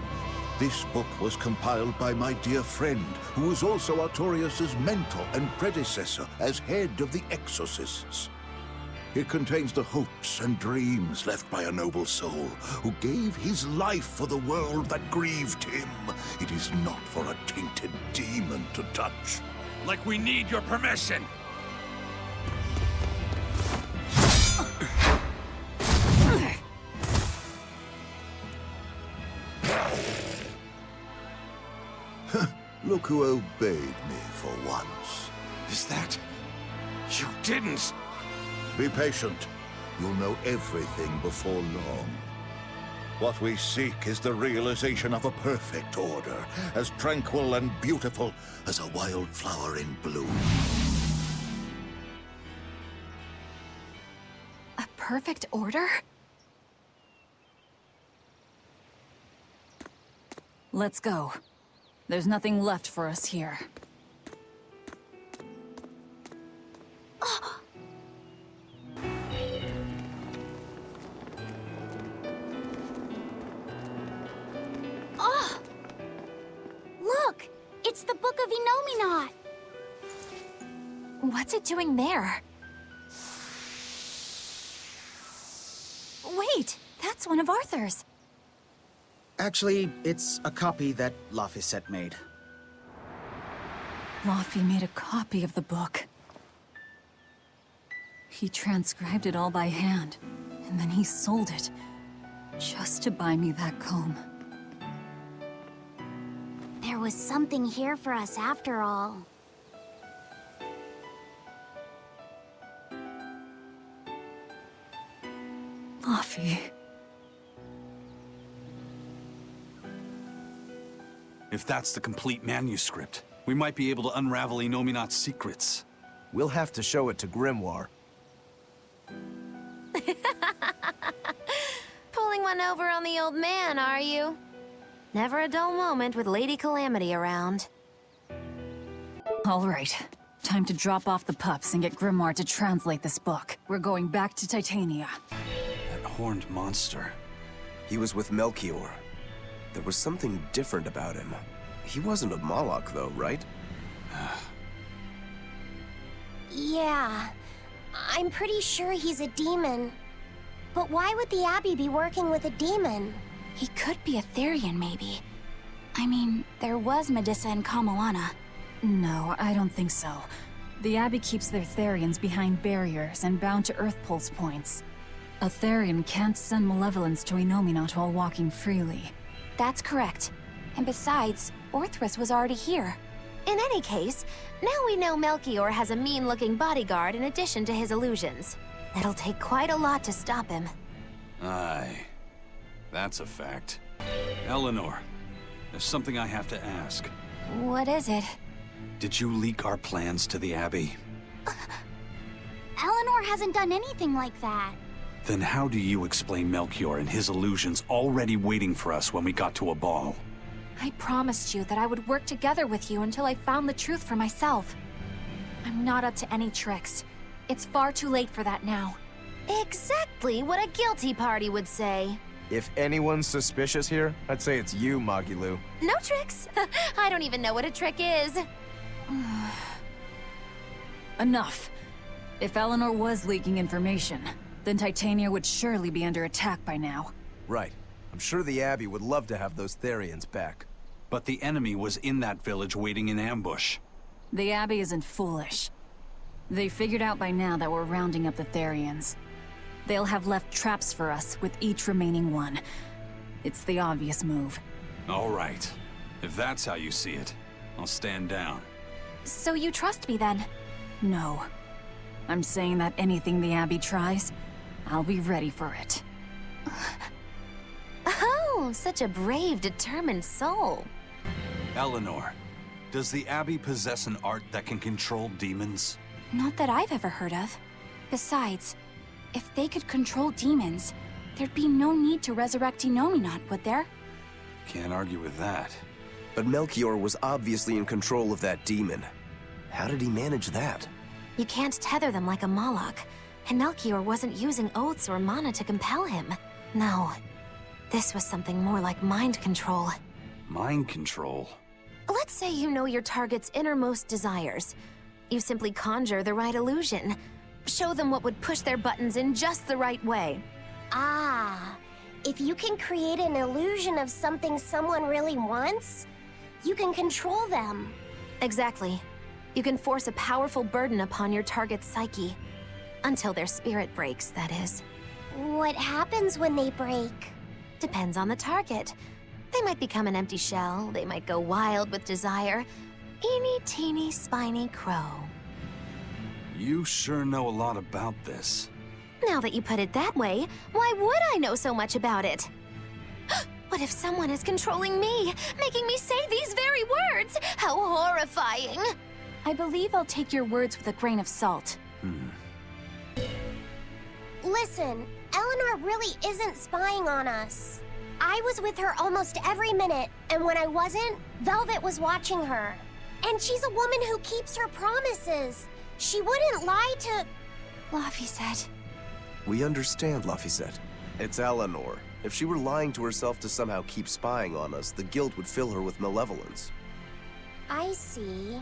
This book was compiled by my dear friend, who was also Artorias' mentor and predecessor as head of the Exorcists. It contains the hopes and dreams left by a noble soul who gave his life for the world that grieved him. It is not for a tainted demon to touch. Like we need your permission! Look who obeyed me for once. Is that... you didn't? Be patient. You'll know everything before long. What we seek is the realization of a perfect order, as tranquil and beautiful as a wildflower in bloom. A perfect order? Let's go. There's nothing left for us here. Oh! Look! It's the Book of Innominat! What's it doing there? Wait! That's one of Arthur's! Actually, it's a copy that Laphicet made. Laffy made a copy of the book. He transcribed it all by hand, and then he sold it, just to buy me that comb. There was something here for us after all. Laffy. If that's the complete manuscript, we might be able to unravel Inominat's secrets. We'll have to show it to Grimoire. Pulling one over on the old man, are you? Never a dull moment with Lady Calamity around. All right. Time to drop off the pups and get Grimoire to translate this book. We're going back to Titania. That horned monster. He was with Melchior. There was something different about him. He wasn't a Moloch, though, right? Yeah, I'm pretty sure he's a demon. But why would the Abbey be working with a demon? He could be a Therian, maybe. I mean, there was Medissa and Kamilana. No, I don't think so. The Abbey keeps their Therians behind barriers and bound to Earth Pulse points. A Therian can't send malevolence to Inominat while walking freely. That's correct. And besides, Orthrus was already here. In any case, now we know Melchior has a mean-looking bodyguard in addition to his illusions. It'll take quite a lot to stop him. Aye. That's a fact. Eleanor, there's something I have to ask. What is it? Did you leak our plans to the Abbey? Eleanor hasn't done anything like that. Then how do you explain Melchior and his illusions already waiting for us when we got to a ball? I promised you that I would work together with you until I found the truth for myself. I'm not up to any tricks. It's far too late for that now. Exactly what a guilty party would say. If anyone's suspicious here, I'd say it's you, Magilu. No tricks. I don't even know what a trick is. Enough. If Eleanor was leaking information, then Titania would surely be under attack by now. Right. I'm sure the Abbey would love to have those Therians back. But the enemy was in that village waiting in ambush. The Abbey isn't foolish. They figured out by now that we're rounding up the Therians. They'll have left traps for us with each remaining one. It's the obvious move. All right. If that's how you see it, I'll stand down. So you trust me then? No. I'm saying that anything the Abbey tries, I'll be ready for it. Oh, such a brave, determined soul. Eleanor, does the Abbey possess an art that can control demons? Not that I've ever heard of. Besides, if they could control demons, there'd be no need to resurrect Inominat, would there? Can't argue with that. But Melchior was obviously in control of that demon. How did he manage that? You can't tether them like a Moloch, and Melchior wasn't using oaths or mana to compel him. No, this was something more like mind control. Mind control? Let's say you know your target's innermost desires. You simply conjure the right illusion. Show them what would push their buttons in just the right way. Ah, if you can create an illusion of something someone really wants, you can control them. Exactly. You can force a powerful burden upon your target's psyche. Until their spirit breaks, that is. What happens when they break? Depends on the target. They might become an empty shell, they might go wild with desire. Eeny teeny spiny crow. You sure know a lot about this. Now that you put it that way, why would I know so much about it? What if someone is controlling me, making me say these very words? How horrifying! I believe I'll take your words with a grain of salt. Listen, Eleanor really isn't spying on us. I was with her almost every minute, and when I wasn't, Velvet was watching her. And she's a woman who keeps her promises. She wouldn't lie to... Laphicet. We understand, Laphicet. It's Eleanor. If she were lying to herself to somehow keep spying on us, the guilt would fill her with malevolence. I see.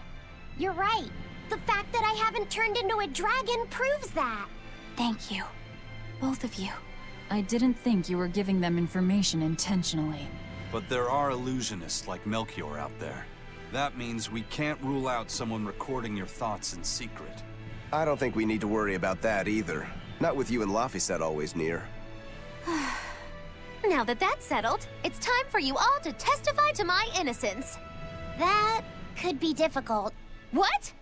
You're right. The fact that I haven't turned into a dragon proves that. Thank you. Both of you. I didn't think you were giving them information intentionally. But there are illusionists like Melchior out there. That means we can't rule out someone recording your thoughts in secret. I don't think we need to worry about that either. Not with you and Laphicet always near. Now that that's settled, it's time for you all to testify to my innocence. That could be difficult. What?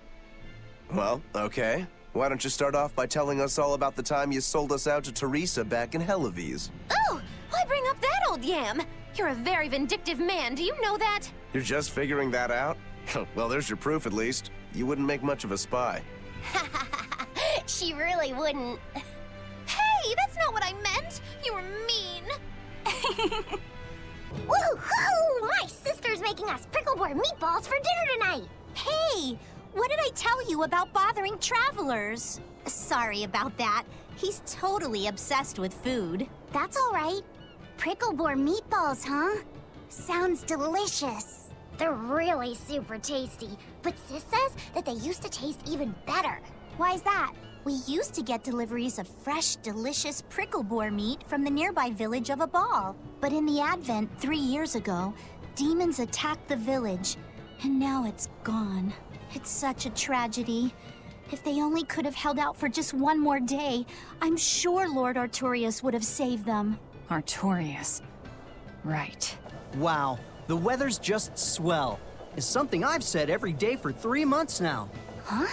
Well, okay. Why don't you start off by telling us all about the time you sold us out to Teresa back in Helives? Oh, why bring up that old yam? You're a very vindictive man, do you know that? You're just figuring that out? Well, there's your proof at least. You wouldn't make much of a spy. She really wouldn't. Hey, that's not what I meant! You were mean! Woohoo! My sister's making us prickleboard meatballs for dinner tonight! Hey! What did I tell you about bothering travelers? Sorry about that. He's totally obsessed with food. That's all right. Prickleboard meatballs, huh? Sounds delicious. They're really super tasty, but Sis says that they used to taste even better. Why's that? We used to get deliveries of fresh, delicious prickleboar meat from the nearby village of Abal. But in the Advent 3 years ago, demons attacked the village, and now it's gone. It's such a tragedy. If they only could have held out for just one more day, I'm sure Lord Artorius would have saved them. Artorius. Right. Wow, the weather's just swell. It's something I've said every day for 3 months now. Huh?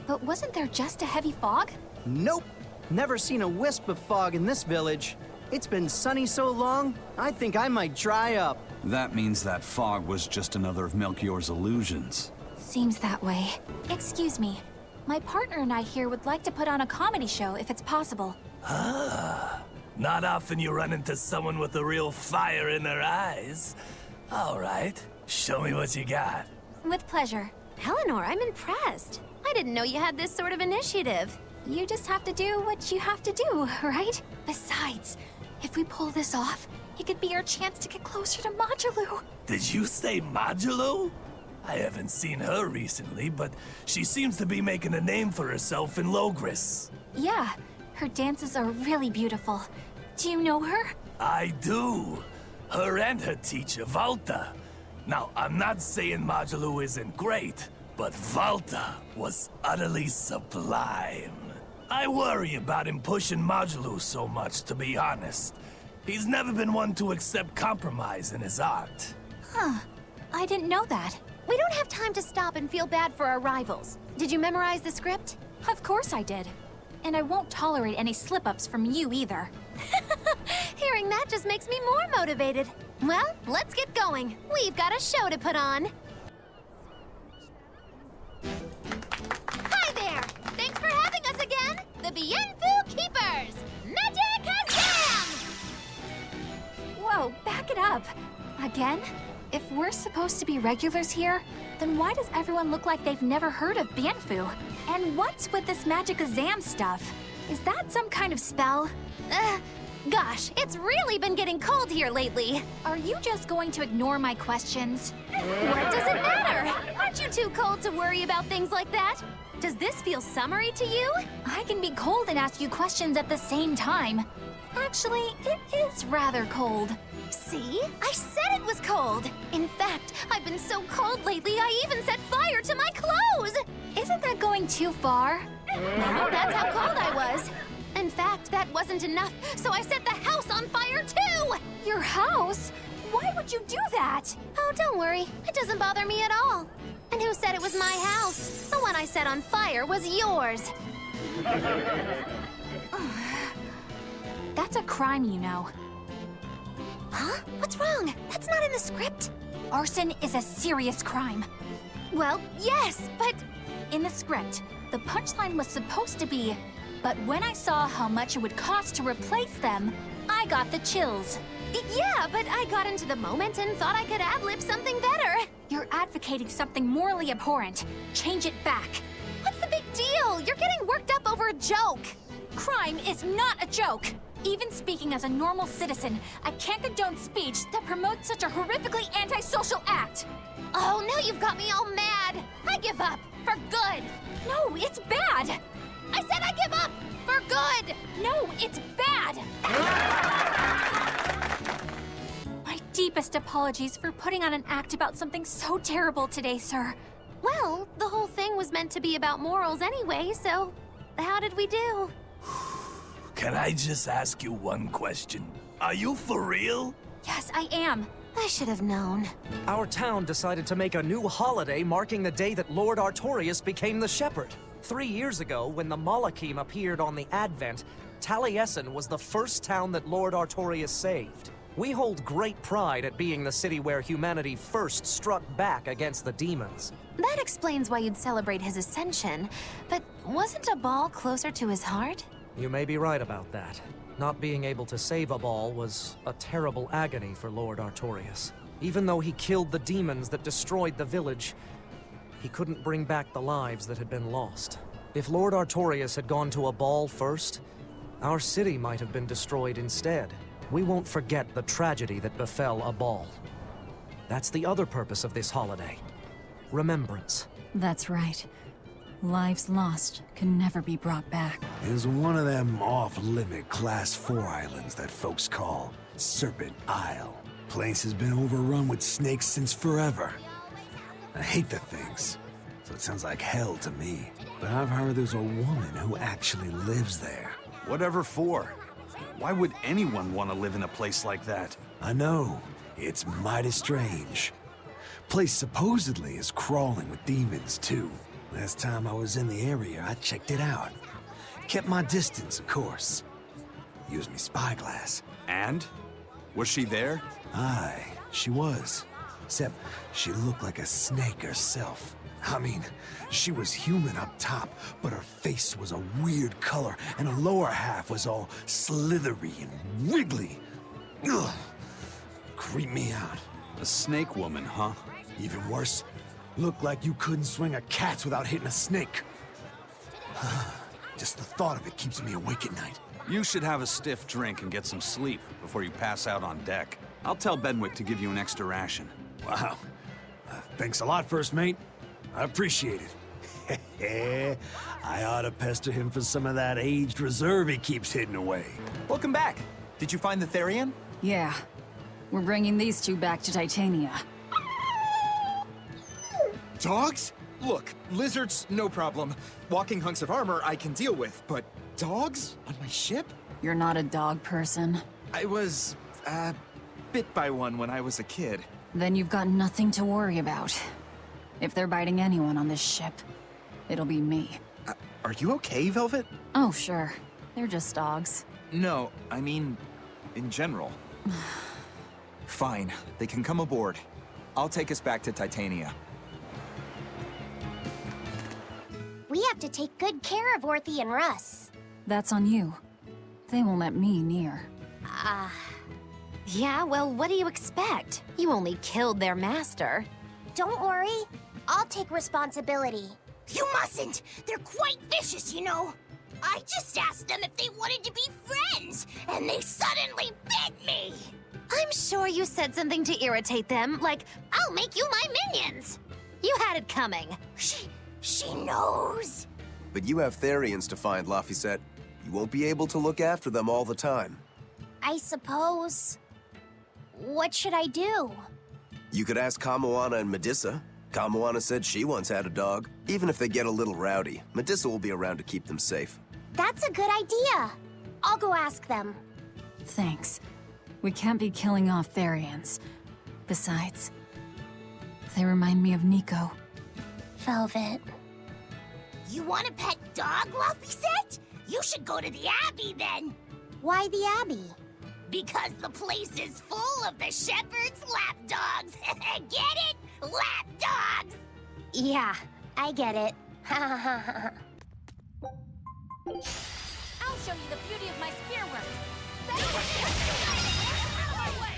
But wasn't there just a heavy fog? Nope. Never seen a wisp of fog in this village. It's been sunny so long, I think I might dry up. That means that fog was just another of Melchior's illusions. Seems that way. Excuse me. My partner and I here would like to put on a comedy show if it's possible. Ah, not often you run into someone with a real fire in their eyes. All right, show me what you got. With pleasure. Eleanor, I'm impressed. I didn't know you had this sort of initiative. You just have to do what you have to do, right? Besides, if we pull this off, it could be our chance to get closer to Modulou. Did you say Modulou? I haven't seen her recently, but she seems to be making a name for herself in Logris. Yeah, her dances are really beautiful. Do you know her? I do. Her and her teacher, Valta. Now, I'm not saying Modulou isn't great, but Valta was utterly sublime. I worry about him pushing Modulou so much, to be honest. He's never been one to accept compromise in his art. Huh. I didn't know that. We don't have time to stop and feel bad for our rivals. Did you memorize the script? Of course I did. And I won't tolerate any slip-ups from you either. Hearing that just makes me more motivated. Well, let's get going. We've got a show to put on. Hi there! Thanks for having us again! The Bienfu Keepers! Magic Hazam! Whoa, back it up. Again? If we're supposed to be regulars here, then why does everyone look like they've never heard of Bienfu? And what's with this Magic Azam stuff? Is that some kind of spell? Gosh, it's really been getting cold here lately. Are you just going to ignore my questions? What does it matter? Aren't you too cold to worry about things like that? Does this feel summery to you? I can be cold and ask you questions at the same time. Actually, it is rather cold. See? I said it was cold! In fact, I've been so cold lately, I even set fire to my clothes! Isn't that going too far? No, that's how cold I was. In fact, that wasn't enough, so I set the house on fire too! Your house? Why would you do that? Oh, don't worry. It doesn't bother me at all. And who said it was my house? The one I set on fire was yours. That's a crime, you know. Huh? What's wrong? That's not in the script. Arson is a serious crime. Well, yes, but... In the script, the punchline was supposed to be, but when I saw how much it would cost to replace them, I got the chills. Yeah, but I got into the moment and thought I could ad-lib something better. You're advocating something morally abhorrent. Change it back. What's the big deal? You're getting worked up over a joke. Crime is not a joke. Even speaking as a normal citizen, I can't condone speech that promotes such a horrifically antisocial act. Oh, now you've got me all mad. I give up. For good. No, it's bad. I said I give up. For good. No, it's bad. My deep deepest apologies for putting on an act about something so terrible today, sir. Well, the whole thing was meant to be about morals anyway, so how did we do? Can I just ask you one question? Are you for real? Yes, I am. I should have known. Our town decided to make a new holiday marking the day that Lord Artorias became the Shepherd. 3 years ago, when the Malachim appeared on the Advent, Taliesin was the first town that Lord Artorias saved. We hold great pride at being the city where humanity first struck back against the demons. That explains why you'd celebrate his ascension, but wasn't a ball closer to his heart? You may be right about that. Not being able to save a ball was a terrible agony for Lord Artorias. Even though he killed the demons that destroyed the village, he couldn't bring back the lives that had been lost. If Lord Artorias had gone to a ball first, our city might have been destroyed instead. We won't forget the tragedy that befell a ball. That's the other purpose of this holiday. Remembrance. That's right. Lives lost can never be brought back. Is one of them off-limit Class 4 islands that folks call Serpent Isle. Place has been overrun with snakes since forever. I hate the things, so it sounds like hell to me. But I've heard there's a woman who actually lives there. Whatever for? Why would anyone want to live in a place like that? I know. It's mighty strange. Place supposedly is crawling with demons, too. Last time I was in the area, I checked it out. Kept my distance, of course. Used me spyglass. And? Was she there? Aye, she was. Except she looked like a snake herself. I mean, she was human up top, but her face was a weird color, and her lower half was all slithery and wiggly. Ugh. Creeped me out. A snake woman, huh? Even worse, looked like you couldn't swing a cat's without hitting a snake. Just the thought of it keeps me awake at night. You should have a stiff drink and get some sleep before you pass out on deck. I'll tell Benwick to give you an extra ration. Wow. Thanks a lot, First Mate. I appreciate it. I ought to pester him for some of that aged reserve he keeps hidden away. Welcome back. Did you find the Therian? Yeah. We're bringing these two back to Titania. Dogs? Look, lizards, no problem. Walking hunks of armor I can deal with, but dogs? On my ship? You're not a dog person. I was, bit by one when I was a kid. Then you've got nothing to worry about. If they're biting anyone on this ship, it'll be me. Are you okay, Velvet? Oh, sure. They're just dogs. No, I mean, in general. Fine, they can come aboard. I'll take us back to Titania. We have to take good care of Orthy and Russ. That's on you. They won't let me near. Yeah, well, what do you expect? You only killed their master. Don't worry. I'll take responsibility. You mustn't! They're quite vicious, you know. I just asked them if they wanted to be friends, and they suddenly bit me! I'm sure you said something to irritate them, like, I'll make you my minions! You had it coming. She knows. But you have Therians to find, Laphicet. You won't be able to look after them all the time. I suppose... What should I do? You could ask Kamoana and Medissa. Kamoana said she once had a dog. Even if they get a little rowdy, Medissa will be around to keep them safe. That's a good idea. I'll go ask them. Thanks. We can't be killing off Therians. Besides, they remind me of Nico. Velvet. You want a pet dog, Laphicet? You should go to the Abbey then. Why the Abbey? Because the place is full of the shepherd's lapdogs. Get it? Lapdogs! Yeah, I get it. I'll show you the beauty of my spear work. Out of my way!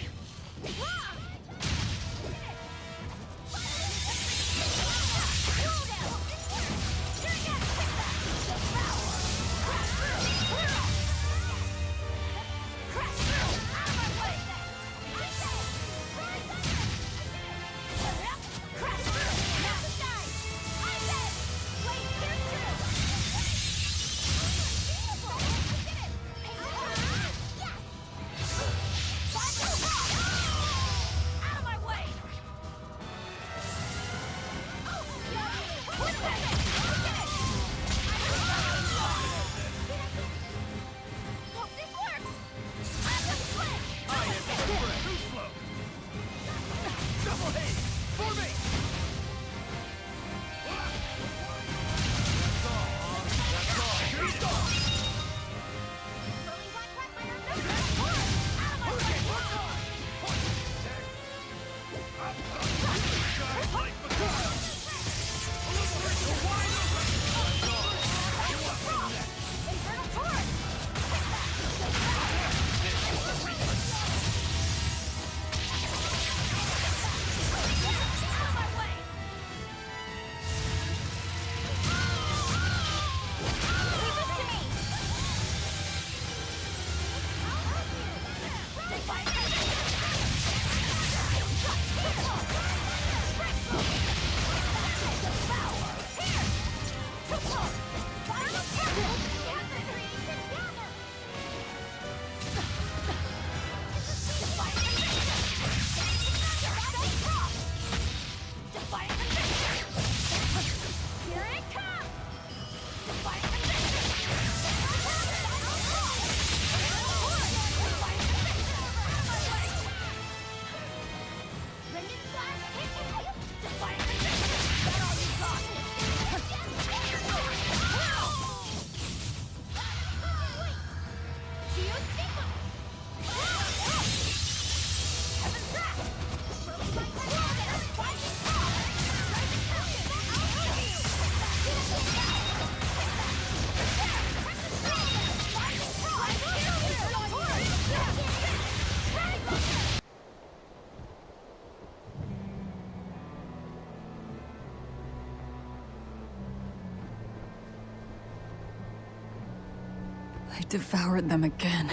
I devoured them again.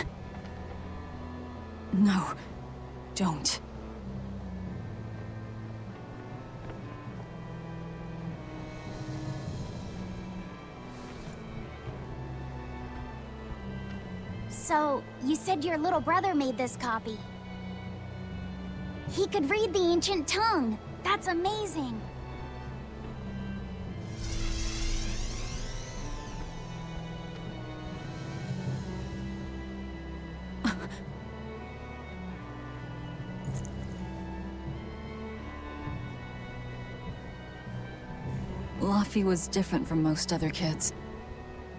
No, don't. So, you said your little brother made this copy. He could read the ancient tongue. That's amazing. Laffy was different from most other kids.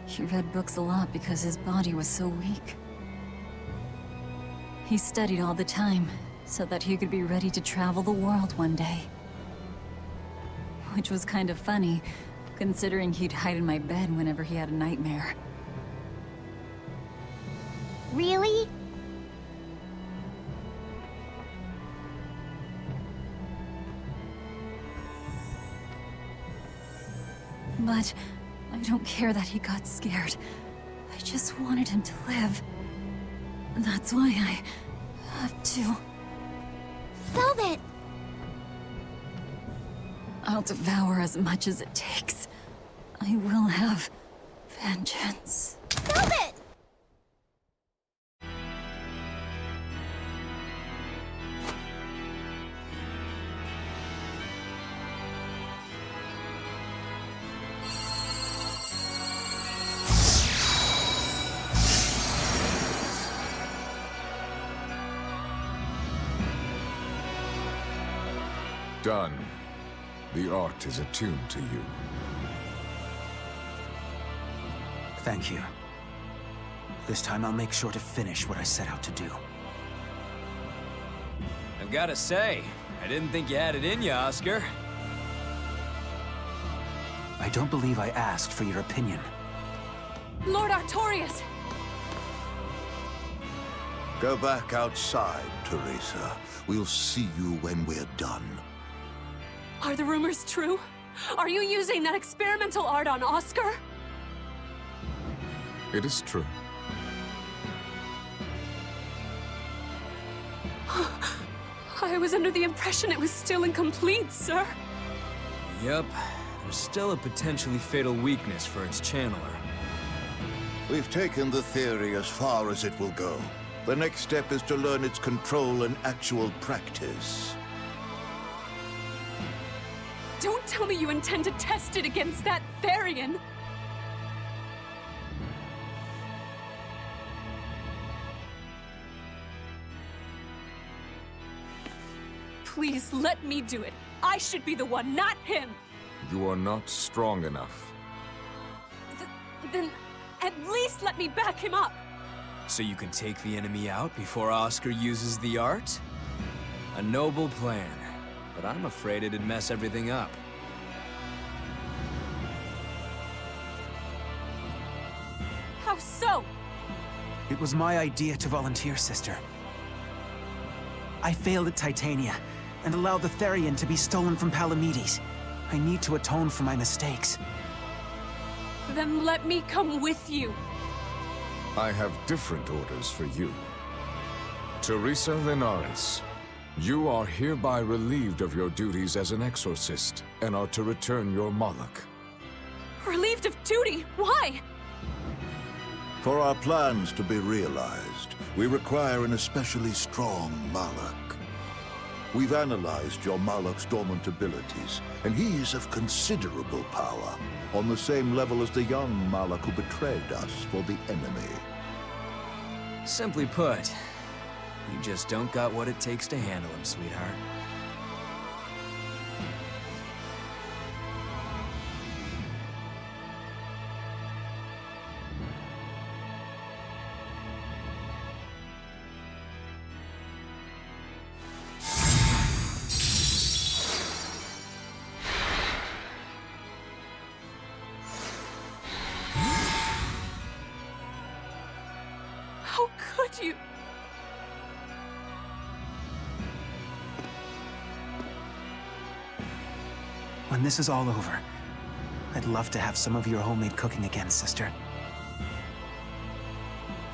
He read books a lot because his body was so weak. He studied all the time, so that he could be ready to travel the world one day. Which was kind of funny, considering he'd hide in my bed whenever he had a nightmare. Really? But I don't care that he got scared. I just wanted him to live. That's why I have to. Velvet! I'll devour as much as it takes. I will have vengeance. Velvet! Done. The art is attuned to you. Thank you. This time I'll make sure to finish what I set out to do. I've gotta say, I didn't think you had it in you, Oscar. I don't believe I asked for your opinion. Lord Artorias! Go back outside, Teresa. We'll see you when we're done. Are the rumors true? Are you using that experimental art on Oscar? It is true. I was under the impression it was still incomplete, sir. Yep, there's still a potentially fatal weakness for its channeler. We've taken the theory as far as it will go. The next step is to learn its control and actual practice. Don't tell me you intend to test it against that Therian! Please, let me do it. I should be the one, not him! You are not strong enough. Then, at least let me back him up! So you can take the enemy out before Oscar uses the art? A noble plan, but I'm afraid it'd mess everything up. How so? It was my idea to volunteer, sister. I failed at Titania, and allowed the Therian to be stolen from Palamedes. I need to atone for my mistakes. Then let me come with you. I have different orders for you. Teresa Linares, you are hereby relieved of your duties as an exorcist, and are to return your Moloch. Relieved of duty? Why? For our plans to be realized, we require an especially strong Moloch. We've analyzed your Moloch's dormant abilities, and he is of considerable power, on the same level as the young Moloch who betrayed us for the enemy. Simply put, you just don't got what it takes to handle him, sweetheart. How could you? When this is all over, I'd love to have some of your homemade cooking again, sister.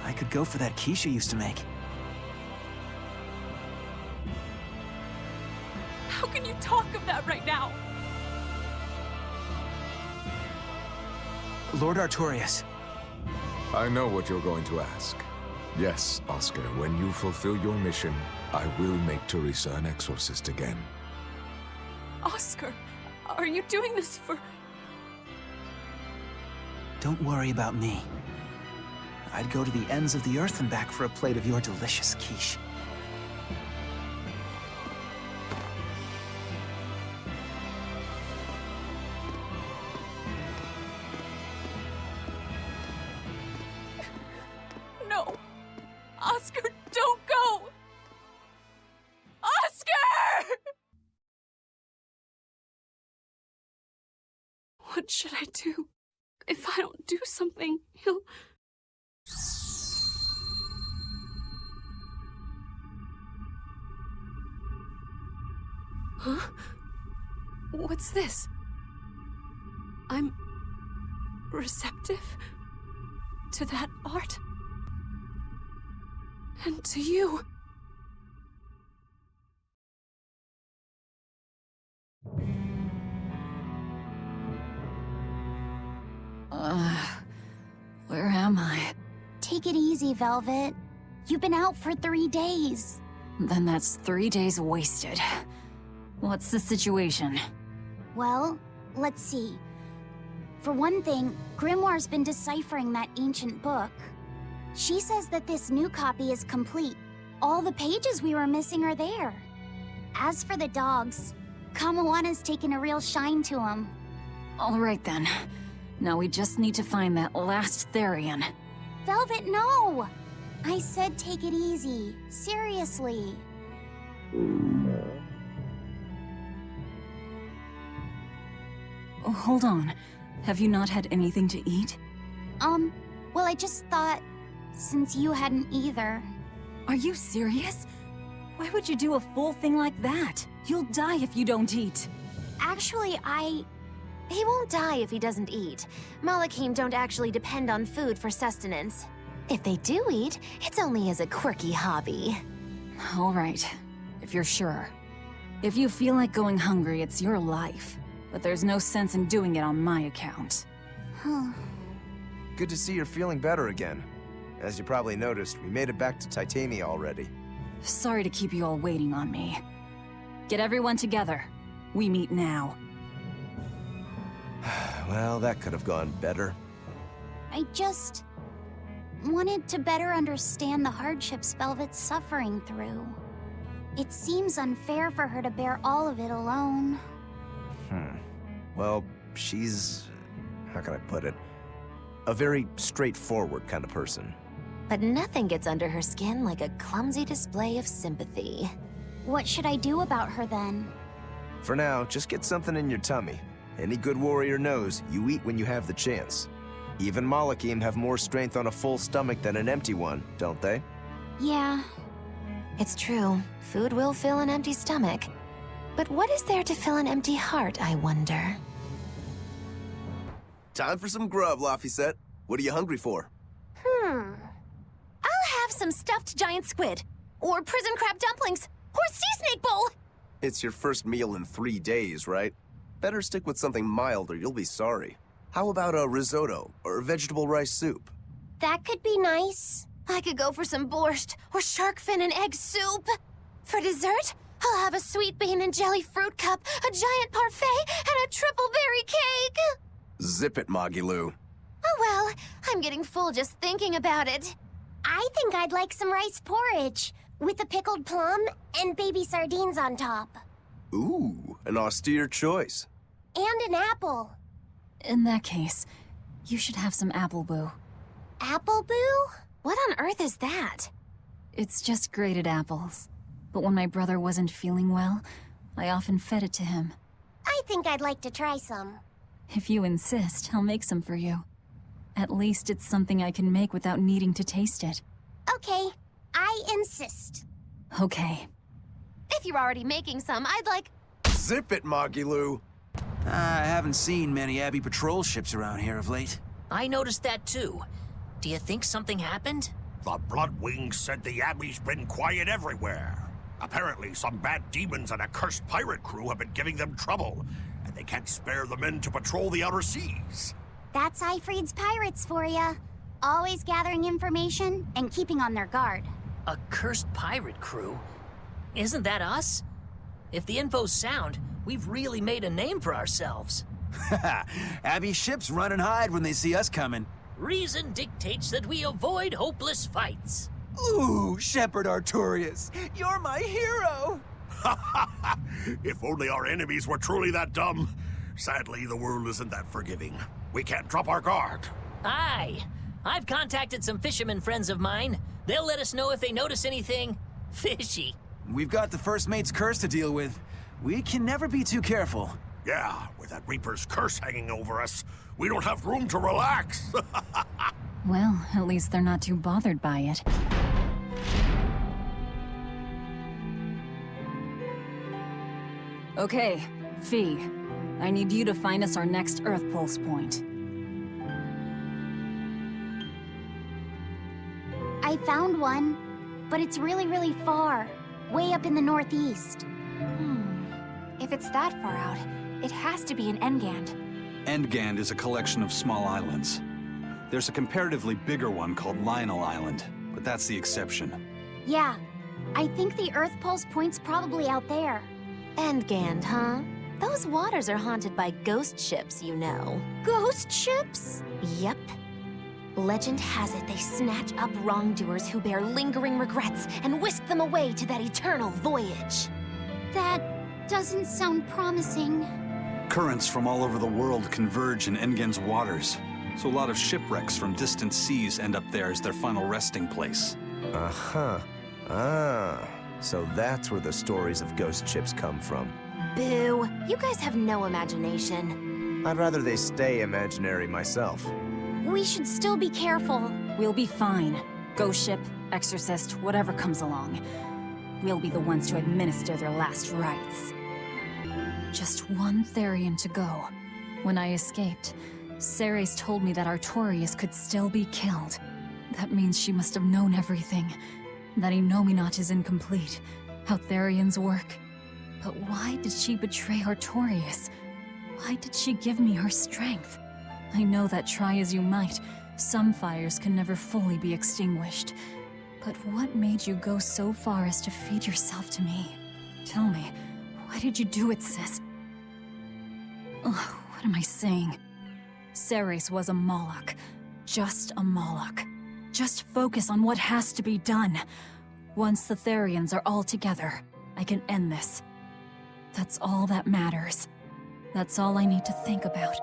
I could go for that quiche you used to make. How can you talk of that right now? Lord Artorias. I know what you're going to ask. Yes, Oscar, when you fulfill your mission, I will make Teresa an exorcist again. Oscar, are you doing this for... Don't worry about me. I'd go to the ends of the earth and back for a plate of your delicious quiche. No! Oscar, don't go! Oscar! What should I do? If I don't do something, he'll... Huh? What's this? I'm... receptive to that art? And to you. Where am I? Take it easy, Velvet. You've been out for 3 days. Then that's 3 days wasted. What's the situation? Well, let's see. For one thing, Grimoire's been deciphering that ancient book. She says that this new copy is complete. All the pages we were missing are there. As for the dogs, Kamawana's taken a real shine to them. All right then. Now we just need to find that last Therian. Velvet, no! I said take it easy. Seriously. Oh, hold on. Have you not had anything to eat? Well, I just thought, since you hadn't either. Are you serious? Why would you do a full thing like that? You'll die if you don't eat. Actually, He won't die if he doesn't eat. Malachim don't actually depend on food for sustenance. If they do eat, it's only as a quirky hobby. All right, if you're sure. If you feel like going hungry, it's your life. But there's no sense in doing it on my account. Good to see you're feeling better again. As you probably noticed, we made it back to Titania already. Sorry to keep you all waiting on me. Get everyone together. We meet now. Well, that could have gone better. I just wanted to better understand the hardships Velvet's suffering through. It seems unfair for her to bear all of it alone. Well, she's... how can I put it? A very straightforward kind of person. But nothing gets under her skin like a clumsy display of sympathy. What should I do about her then? For now, just get something in your tummy. Any good warrior knows you eat when you have the chance. Even Malachim have more strength on a full stomach than an empty one, don't they? Yeah. It's true. Food will fill an empty stomach. But what is there to fill an empty heart, I wonder? Time for some grub, Laphicet. What are you hungry for? I'll have some stuffed giant squid. Or prison crab dumplings. Or sea snake bowl. It's your first meal in 3 days, right? Better stick with something mild or you'll be sorry. How about a risotto or vegetable rice soup? That could be nice. I could go for some borscht or shark fin and egg soup. For dessert, I'll have a sweet bean and jelly fruit cup, a giant parfait, and a triple berry cake. Zip it, Magilou. Oh well, I'm getting full just thinking about it. I think I'd like some rice porridge with a pickled plum and baby sardines on top. Ooh, an austere choice. And an apple. In that case, you should have some apple boo. Apple boo? What on earth is that? It's just grated apples. But when my brother wasn't feeling well, I often fed it to him. I think I'd like to try some. If you insist, I'll make some for you. At least it's something I can make without needing to taste it. Okay, I insist. Okay. If you're already making some, I'd like... Zip it, Magilou. I haven't seen many Abbey patrol ships around here of late. I noticed that too. Do you think something happened? The Bloodwings said the Abbey's been quiet everywhere. Apparently, some bad demons and a cursed pirate crew have been giving them trouble, and they can't spare the men to patrol the outer seas. That's Ifreed's pirates for ya. Always gathering information and keeping on their guard. A cursed pirate crew? Isn't that us? If the info's sound, we've really made a name for ourselves. Abbey ships run and hide when they see us coming. Reason dictates that we avoid hopeless fights. Ooh, Shepherd Artorias, you're my hero! If only our enemies were truly that dumb. Sadly, the world isn't that forgiving. We can't drop our guard. Aye. I've contacted some fishermen friends of mine. They'll let us know if they notice anything fishy. We've got the First Mate's curse to deal with. We can never be too careful. Yeah, with that Reaper's curse hanging over us, we don't have room to relax. Well, at least they're not too bothered by it. Okay, Fee. I need you to find us our next Earth Pulse point. I found one, but it's really, really far. Way up in the northeast. If it's that far out, it has to be an Engand. Endgand is a collection of small islands. There's a comparatively bigger one called Lionel Island, but that's the exception. Yeah, I think the Earth Pulse point's probably out there. Endgand, huh? Those waters are haunted by ghost ships, you know. Ghost ships? Yep. Legend has it they snatch up wrongdoers who bear lingering regrets and whisk them away to that eternal voyage. That doesn't sound promising. Currents from all over the world converge in Engand's waters, so a lot of shipwrecks from distant seas end up there as their final resting place. Uh-huh. Ah, so that's where the stories of ghost ships come from. Boo! You guys have no imagination. I'd rather they stay imaginary myself. We should still be careful. We'll be fine. Ghost ship, exorcist, whatever comes along. We'll be the ones to administer their last rites. Just one Therian to go. When I escaped, Ceres told me that Artorias could still be killed. That means she must have known everything. That Innominat is incomplete. How Therians work. But why did she betray Artorias? Why did she give me her strength? I know that try as you might, some fires can never fully be extinguished. But what made you go so far as to feed yourself to me? Tell me, why did you do it, sis? Ugh, what am I saying? Ceres was a Moloch. Just a Moloch. Just focus on what has to be done. Once the Therians are all together, I can end this. That's all that matters. That's all I need to think about.